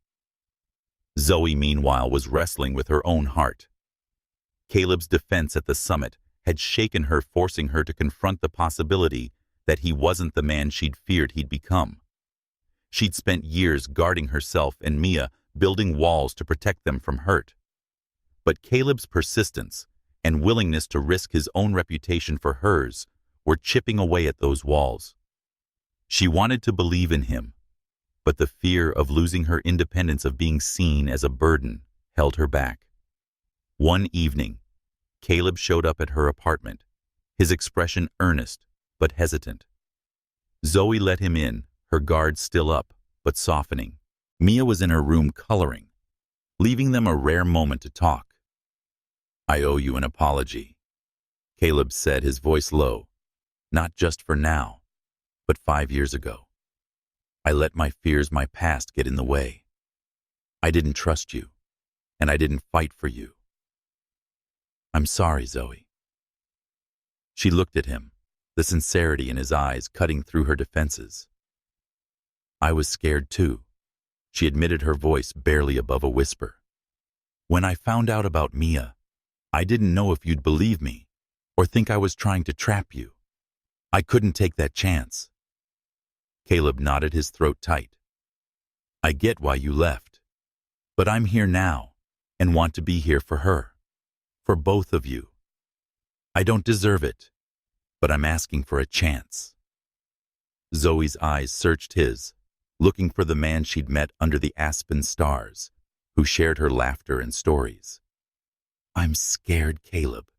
Zoe, meanwhile, was wrestling with her own heart. Caleb's defense at the summit had shaken her, forcing her to confront the possibility that he wasn't the man she'd feared he'd become. She'd spent years guarding herself and Mia, building walls to protect them from hurt. But Caleb's persistence and willingness to risk his own reputation for hers were chipping away at those walls. She wanted to believe in him, but the fear of losing her independence, of being seen as a burden, held her back. One evening, Caleb showed up at her apartment, his expression earnest but hesitant. Zoe let him in, her guard still up but softening. Mia was in her room coloring, leaving them a rare moment to talk. "I owe you an apology," Caleb said, his voice low. "Not just for now, but 5 years ago. I let my fears, my past, get in the way. I didn't trust you, and I didn't fight for you. I'm sorry, Zoe." She looked at him, the sincerity in his eyes cutting through her defenses. "I was scared too," she admitted, her voice barely above a whisper. "When I found out about Mia, I didn't know if you'd believe me or think I was trying to trap you. I couldn't take that chance." Caleb nodded, his throat tight. "I get why you left, but I'm here now and want to be here for her, for both of you. I don't deserve it, but I'm asking for a chance." Zoe's eyes searched his, looking for the man she'd met under the Aspen stars, who shared her laughter and stories. "I'm scared, Caleb,"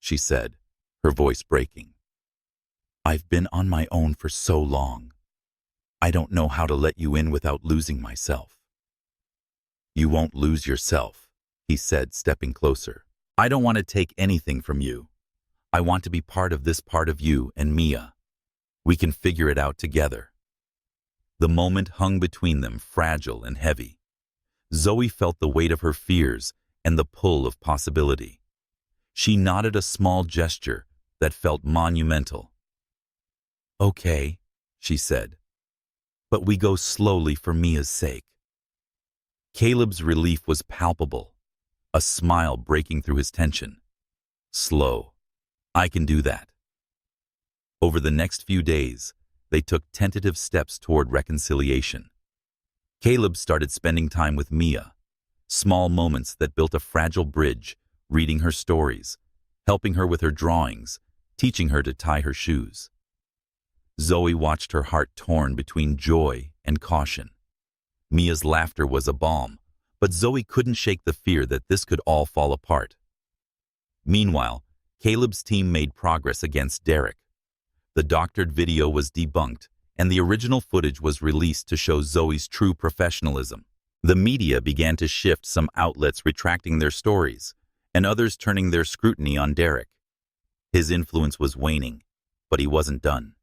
she said, her voice breaking. "I've been on my own for so long. I don't know how to let you in without losing myself." You won't lose yourself, he said, stepping closer. I don't want to take anything from you. I want to be part of this part of you and Mia. We can figure it out together. The moment hung between them, fragile and heavy. Zoe felt the weight of her fears and the pull of possibility. She nodded a small gesture that felt monumental. Okay, she said, but we go slowly for Mia's sake. Caleb's relief was palpable, a smile breaking through his tension. Slow. I can do that. Over the next few days, they took tentative steps toward reconciliation. Caleb started spending time with Mia, small moments that built a fragile bridge, reading her stories, helping her with her drawings, teaching her to tie her shoes. Zoe watched her heart torn between joy and caution. Mia's laughter was a balm, but Zoe couldn't shake the fear that this could all fall apart. Meanwhile, Caleb's team made progress against Derek. The doctored video was debunked, and the original footage was released to show Zoe's true professionalism. The media began to shift, some outlets retracting their stories, and others turning their scrutiny on Derek. His influence was waning, but he wasn't done.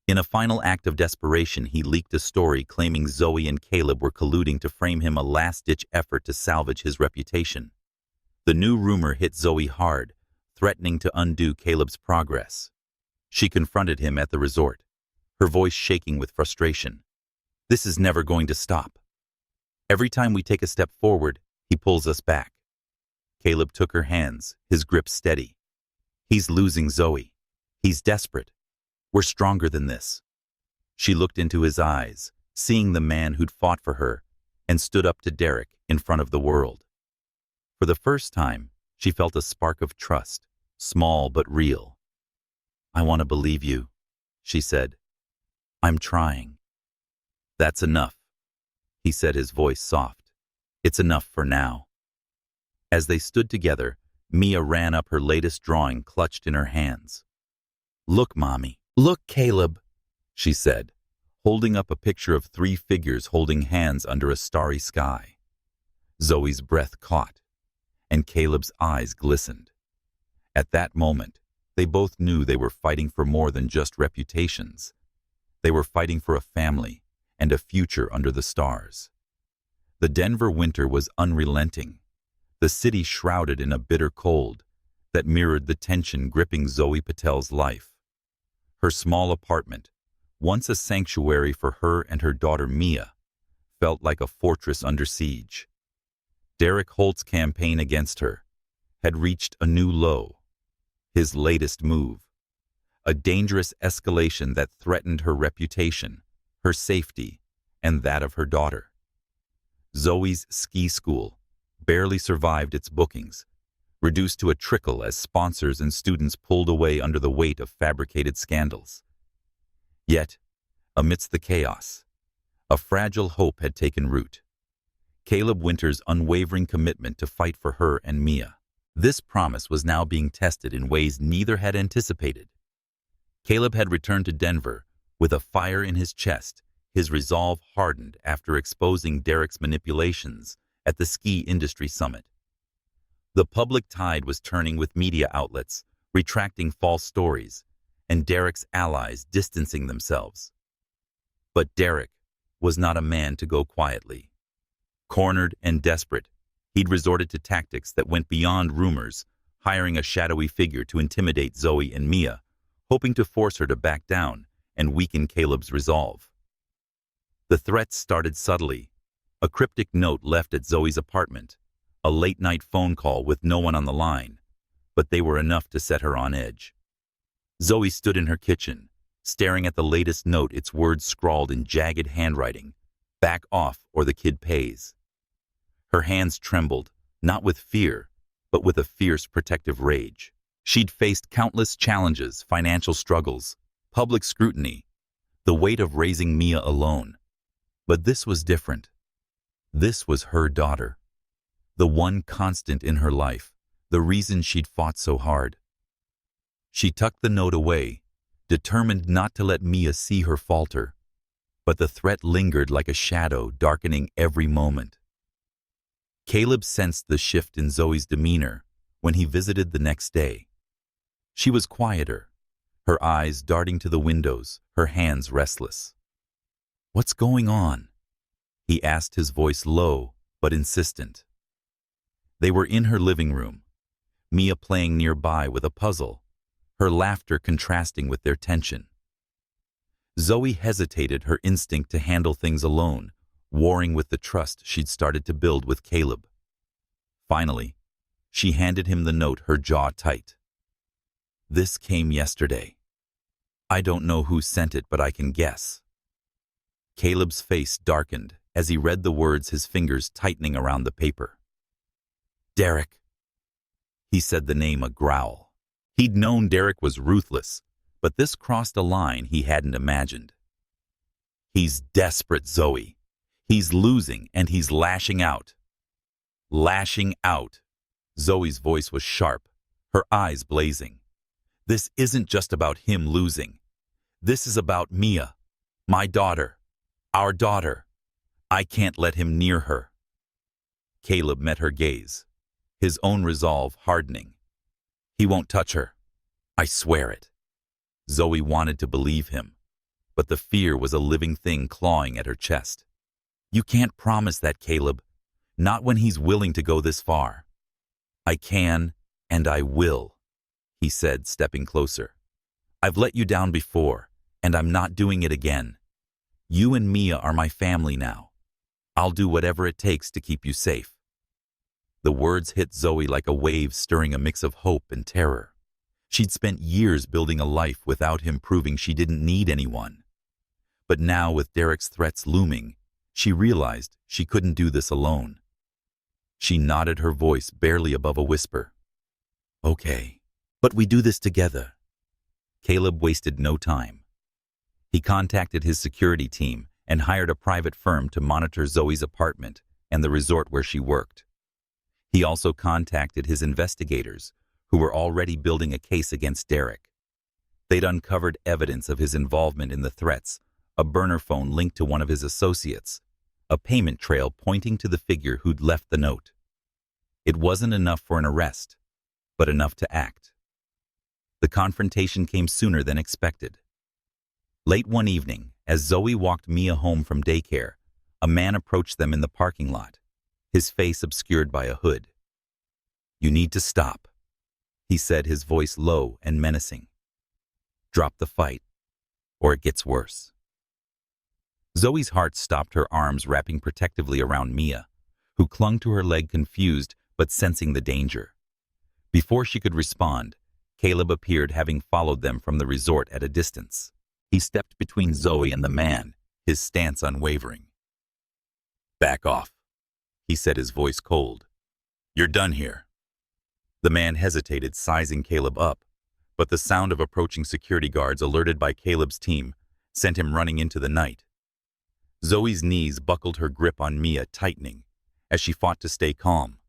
In a final act of desperation, he leaked a story claiming Zoe and Caleb were colluding to frame him, a last-ditch effort to salvage his reputation. The new rumor hit Zoe hard, threatening to undo Caleb's progress. She confronted him at the resort, her voice shaking with frustration. This is never going to stop. Every time we take a step forward, he pulls us back. Caleb took her hands, his grip steady. He's losing Zoe. He's desperate. We're stronger than this. She looked into his eyes, seeing the man who'd fought for her, and stood up to Derek in front of the world. For the first time, she felt a spark of trust, small but real. I want to believe you, she said. I'm trying. That's enough, he said, his voice soft. It's enough for now. As they stood together, Mia ran up her latest drawing clutched in her hands. Look, Mommy. Look, Caleb, she said, holding up a picture of 3 figures holding hands under a starry sky. Zoe's breath caught, and Caleb's eyes glistened. At that moment, they both knew they were fighting for more than just reputations. They were fighting for a family and a future under the stars. The Denver winter was unrelenting, the city shrouded in a bitter cold that mirrored the tension gripping Zoe Patel's life. Her small apartment, once a sanctuary for her and her daughter Mia, felt like a fortress under siege. Derek Holt's campaign against her had reached a new low. His latest move, a dangerous escalation that threatened her reputation, her safety, and that of her daughter. Zoe's ski school barely survived its bookings, reduced to a trickle as sponsors and students pulled away under the weight of fabricated scandals. Yet, amidst the chaos, a fragile hope had taken root. Caleb Winter's unwavering commitment to fight for her and Mia. This promise was now being tested in ways neither had anticipated. Caleb had returned to Denver with a fire in his chest, his resolve hardened after exposing Derek's manipulations at the ski industry summit. The public tide was turning, with media outlets retracting false stories and Derek's allies distancing themselves. But Derek was not a man to go quietly. Cornered and desperate, he'd resorted to tactics that went beyond rumors, hiring a shadowy figure to intimidate Zoe and Mia, hoping to force her to back down and weaken Caleb's resolve. The threats started subtly, a cryptic note left at Zoe's apartment, a late-night phone call with no one on the line, but they were enough to set her on edge. Zoe stood in her kitchen, staring at the latest note, its words scrawled in jagged handwriting, "Back off or the kid pays." Her hands trembled, not with fear, but with a fierce protective rage. She'd faced countless challenges, financial struggles, public scrutiny, the weight of raising Mia alone. But this was different. This was her daughter, the one constant in her life, the reason she'd fought so hard. She tucked the note away, determined not to let Mia see her falter, but the threat lingered like a shadow, darkening every moment. Caleb sensed the shift in Zoe's demeanor when he visited the next day. She was quieter, her eyes darting to the windows, her hands restless. "What's going on?" he asked, his voice low but insistent. They were in her living room, Mia playing nearby with a puzzle, her laughter contrasting with their tension. Zoe hesitated, her instinct to handle things alone, warring with the trust she'd started to build with Caleb. Finally, she handed him the note, her jaw tight. "This came yesterday. I don't know who sent it, but I can guess." Caleb's face darkened as he read the words, his fingers tightening around the paper. "Derek." He said the name, a growl. He'd known Derek was ruthless, but this crossed a line he hadn't imagined. "He's desperate, Zoe. He's losing, and he's lashing out." Lashing out. Zoe's voice was sharp, her eyes blazing. "This isn't just about him losing. This is about Mia, my daughter, our daughter. I can't let him near her." Caleb met her gaze, his own resolve hardening. "He won't touch her. I swear it." Zoe wanted to believe him, but the fear was a living thing clawing at her chest. "You can't promise that, Caleb. Not when he's willing to go this far." "I can, and I will," he said, stepping closer. "I've let you down before, and I'm not doing it again. You and Mia are my family now. I'll do whatever it takes to keep you safe." The words hit Zoe like a wave, stirring a mix of hope and terror. She'd spent years building a life without him, proving she didn't need anyone. But now, with Derek's threats looming, she realized she couldn't do this alone. She nodded, her voice barely above a whisper. "Okay, but we do this together." Caleb wasted no time. He contacted his security team and hired a private firm to monitor Zoe's apartment and the resort where she worked. He also contacted his investigators, who were already building a case against Derek. They'd uncovered evidence of his involvement in the threats, a burner phone linked to one of his associates, a payment trail pointing to the figure who'd left the note. It wasn't enough for an arrest, but enough to act. The confrontation came sooner than expected. Late one evening, as Zoe walked Mia home from daycare, a man approached them in the parking lot, his face obscured by a hood. "You need to stop," he said, his voice low and menacing. "Drop the fight, or it gets worse." Zoe's heart stopped, her arms wrapping protectively around Mia, who clung to her leg, confused but sensing the danger. Before she could respond, Caleb appeared, having followed them from the resort at a distance. He stepped between Zoe and the man, his stance unwavering. "Back off," he said, his voice cold. "You're done here." The man hesitated, sizing Caleb up, but the sound of approaching security guards, alerted by Caleb's team, sent him running into the night. Zoe's knees buckled, her grip on Mia tightening as she fought to stay calm.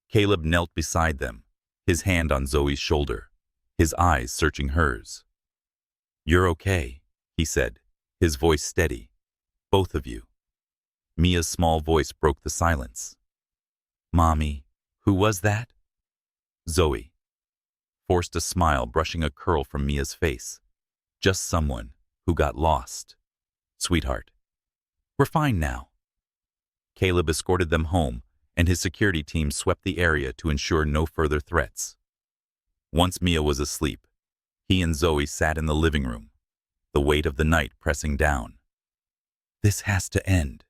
Caleb knelt beside them, his hand on Zoe's shoulder, his eyes searching hers. "You're okay," he said, his voice steady. "Both of you." Mia's small voice broke the silence. "Mommy, who was that?" Zoe forced a smile, brushing a curl from Mia's face. "Just someone who got lost. Sweetheart, we're fine now." Caleb escorted them home, and his security team swept the area to ensure no further threats. Once Mia was asleep, he and Zoe sat in the living room, the weight of the night pressing down. "This has to end,"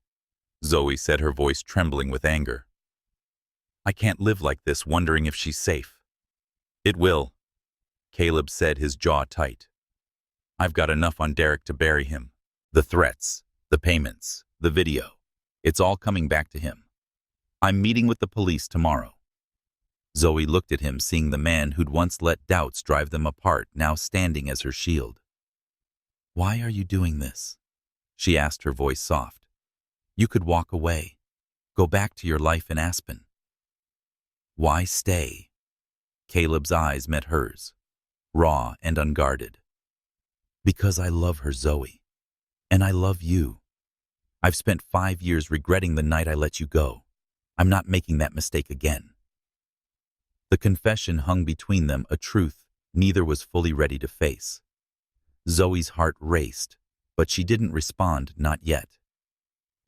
Zoe said, her voice trembling with anger. "I can't live like this, wondering if she's safe." "It will," Caleb said, his jaw tight. "I've got enough on Derek to bury him. The threats, the payments, the video. It's all coming back to him. I'm meeting with the police tomorrow." Zoe looked at him, seeing the man who'd once let doubts drive them apart, now standing as her shield. "Why are you doing this?" she asked, her voice soft. "You could walk away, go back to your life in Aspen." "Why stay?" Caleb's eyes met hers, raw and unguarded. "Because I love her, Zoe. And I love you. I've spent 5 years regretting the night I let you go. I'm not making that mistake again." The confession hung between them, a truth neither was fully ready to face. Zoe's heart raced, but she didn't respond, not yet.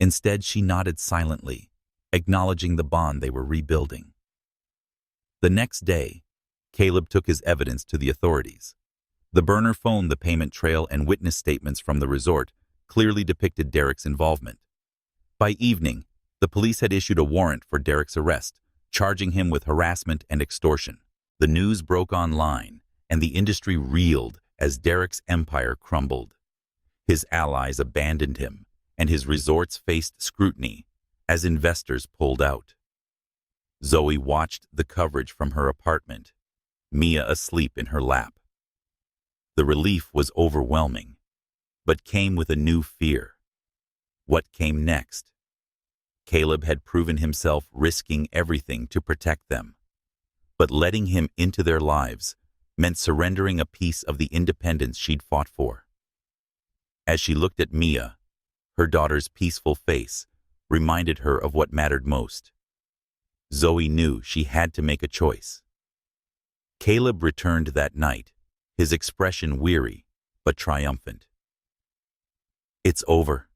Instead, she nodded silently, acknowledging the bond they were rebuilding. The next day, Caleb took his evidence to the authorities. The burner phone, the payment trail, and witness statements from the resort clearly depicted Derek's involvement. By evening, the police had issued a warrant for Derek's arrest, charging him with harassment and extortion. The news broke online, and the industry reeled as Derek's empire crumbled. His allies abandoned him, and his resorts faced scrutiny as investors pulled out. Zoe watched the coverage from her apartment, Mia asleep in her lap. The relief was overwhelming, but came with a new fear. What came next? Caleb had proven himself risking everything to protect them, but letting him into their lives meant surrendering a piece of the independence she'd fought for. As she looked at Mia, her daughter's peaceful face reminded her of what mattered most. Zoe knew she had to make a choice. Caleb returned that night, his expression weary but triumphant. "It's over,"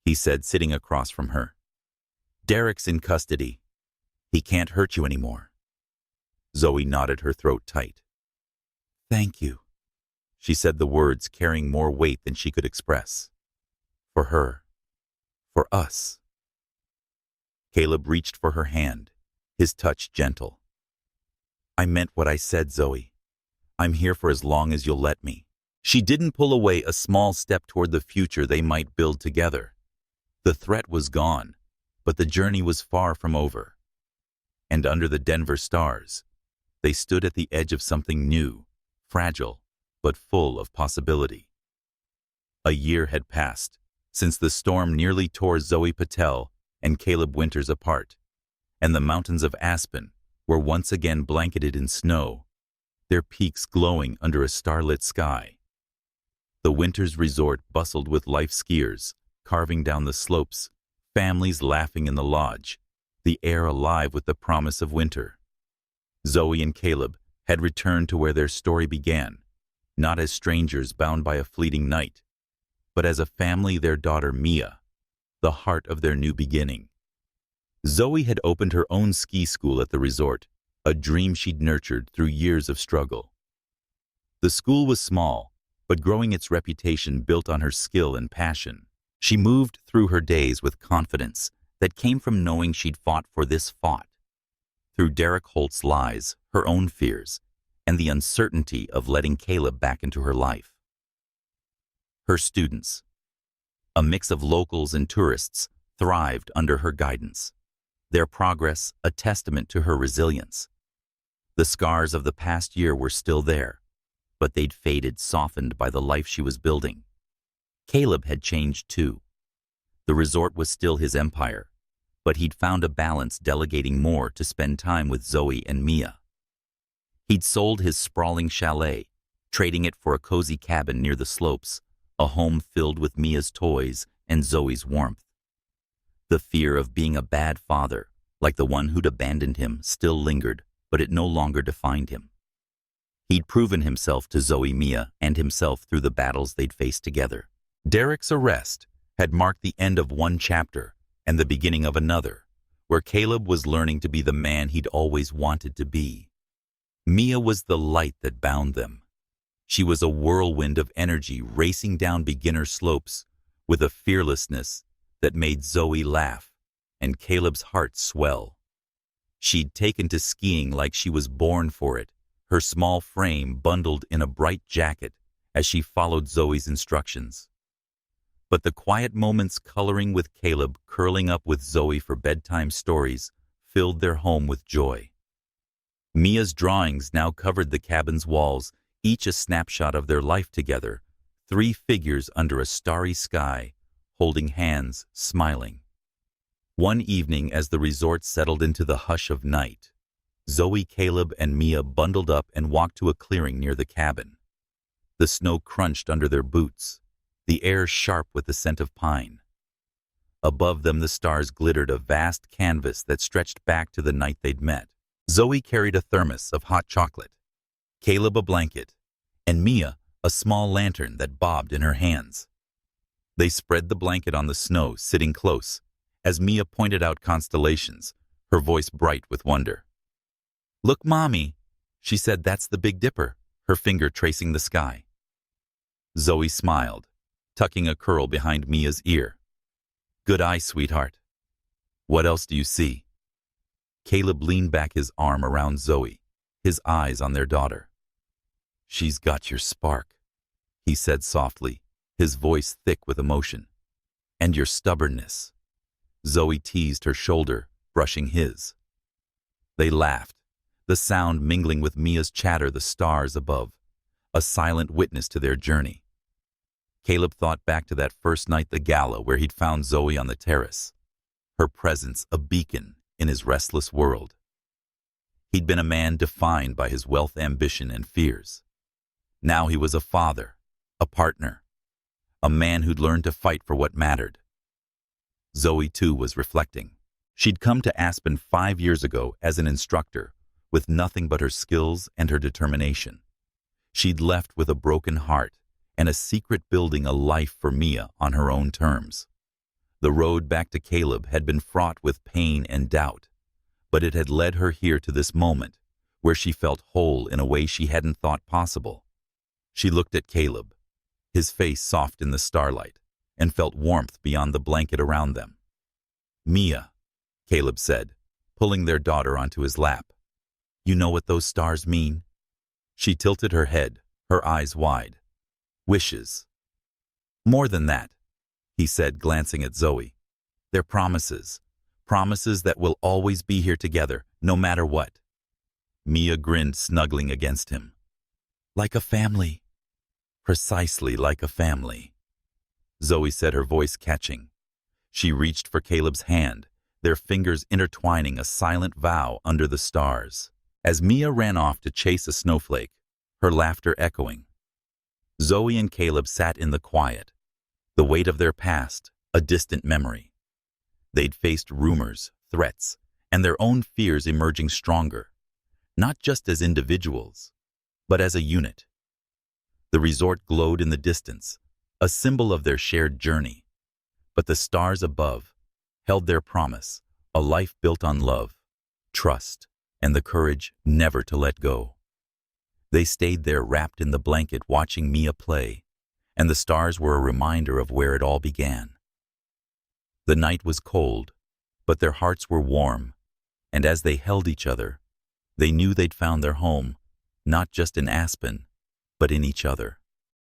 he said, sitting across from her. "Derek's in custody. He can't hurt you anymore." Zoe nodded, her throat tight. "Thank you," she said, the words carrying more weight than she could express. "For her. For us." Caleb reached for her hand, his touch gentle. "I meant what I said, Zoe. I'm here for as long as you'll let me." She didn't pull away, a small step toward the future they might build together. The threat was gone, but the journey was far from over. And under the Denver stars, they stood at the edge of something new, fragile, but full of possibility. A year had passed since the storm nearly tore Zoe Patel and Caleb Winters apart, and the mountains of Aspen were once again blanketed in snow, their peaks glowing under a starlit sky. The Winters resort bustled with life, skiers carving down the slopes, families laughing in the lodge, the air alive with the promise of winter. Zoe and Caleb had returned to where their story began, not as strangers bound by a fleeting night, but as a family, their daughter Mia, the heart of their new beginning. Zoe had opened her own ski school at the resort, a dream she'd nurtured through years of struggle. The school was small, but growing, its reputation built on her skill and passion. She moved through her days with confidence that came from knowing she'd fought for this fought. Through Derek Holt's lies, her own fears, and the uncertainty of letting Caleb back into her life. Her students, a mix of locals and tourists, thrived under her guidance, their progress a testament to her resilience. The scars of the past year were still there, but they'd faded, softened by the life she was building. Caleb had changed too. The resort was still his empire, but he'd found a balance, delegating more to spend time with Zoe and Mia. He'd sold his sprawling chalet, trading it for a cozy cabin near the slopes, a home filled with Mia's toys and Zoe's warmth. The fear of being a bad father, like the one who'd abandoned him, still lingered, but it no longer defined him. He'd proven himself to Zoe, Mia, and himself through the battles they'd faced together. Derek's arrest had marked the end of one chapter and the beginning of another, where Caleb was learning to be the man he'd always wanted to be. Mia was the light that bound them. She was a whirlwind of energy racing down beginner slopes with a fearlessness that made Zoe laugh and Caleb's heart swell. She'd taken to skiing like she was born for it, her small frame bundled in a bright jacket as she followed Zoe's instructions. But the quiet moments coloring with Caleb, curling up with Zoe for bedtime stories, filled their home with joy. Mia's drawings now covered the cabin's walls, each a snapshot of their life together, 3 figures under a starry sky, holding hands, smiling. One evening, as the resort settled into the hush of night, Zoe, Caleb, and Mia bundled up and walked to a clearing near the cabin. The snow crunched under their boots, the air sharp with the scent of pine. Above them the stars glittered, a vast canvas that stretched back to the night they'd met. Zoe carried a thermos of hot chocolate, Caleb a blanket, and Mia a small lantern that bobbed in her hands. They spread the blanket on the snow, sitting close, as Mia pointed out constellations, her voice bright with wonder. "Look, Mommy," she said, "that's the Big Dipper," her finger tracing the sky. Zoe smiled, tucking a curl behind Mia's ear. "Good eye, sweetheart. What else do you see?" Caleb leaned back, his arm around Zoe, his eyes on their daughter. "She's got your spark," he said softly, his voice thick with emotion. "And your stubbornness." Zoe teased her shoulder, brushing his. They laughed, the sound mingling with Mia's chatter, the stars above, a silent witness to their journey. Caleb thought back to that first night, the Gala, where he'd found Zoe on the terrace, her presence a beacon in his restless world. He'd been a man defined by his wealth, ambition, and fears. Now he was a father, a partner, a man who'd learned to fight for what mattered. Zoe, too, was reflecting. She'd come to Aspen 5 years ago as an instructor, with nothing but her skills and her determination. She'd left with a broken heart and a secret, building a life for Mia on her own terms. The road back to Caleb had been fraught with pain and doubt, but it had led her here to this moment, where she felt whole in a way she hadn't thought possible. She looked at Caleb, his face soft in the starlight, and felt warmth beyond the blanket around them. "Mia," Caleb said, pulling their daughter onto his lap. "You know what those stars mean?" She tilted her head, her eyes wide. "Wishes." "More than that," he said, glancing at Zoe. "They're promises. Promises that we'll always be here together, no matter what." Mia grinned, snuggling against him. "Like a family." "Precisely like a family," Zoe said, her voice catching. She reached for Caleb's hand, their fingers intertwining, a silent vow under the stars. As Mia ran off to chase a snowflake, her laughter echoing, Zoe and Caleb sat in the quiet, the weight of their past a distant memory. They'd faced rumors, threats, and their own fears emerging stronger, not just as individuals, but as a unit. The resort glowed in the distance, a symbol of their shared journey, but the stars above held their promise, a life built on love, trust, and the courage never to let go. They stayed there, wrapped in the blanket, watching Mia play, and the stars were a reminder of where it all began. The night was cold, but their hearts were warm, and as they held each other, they knew they'd found their home, not just in Aspen, but in each other.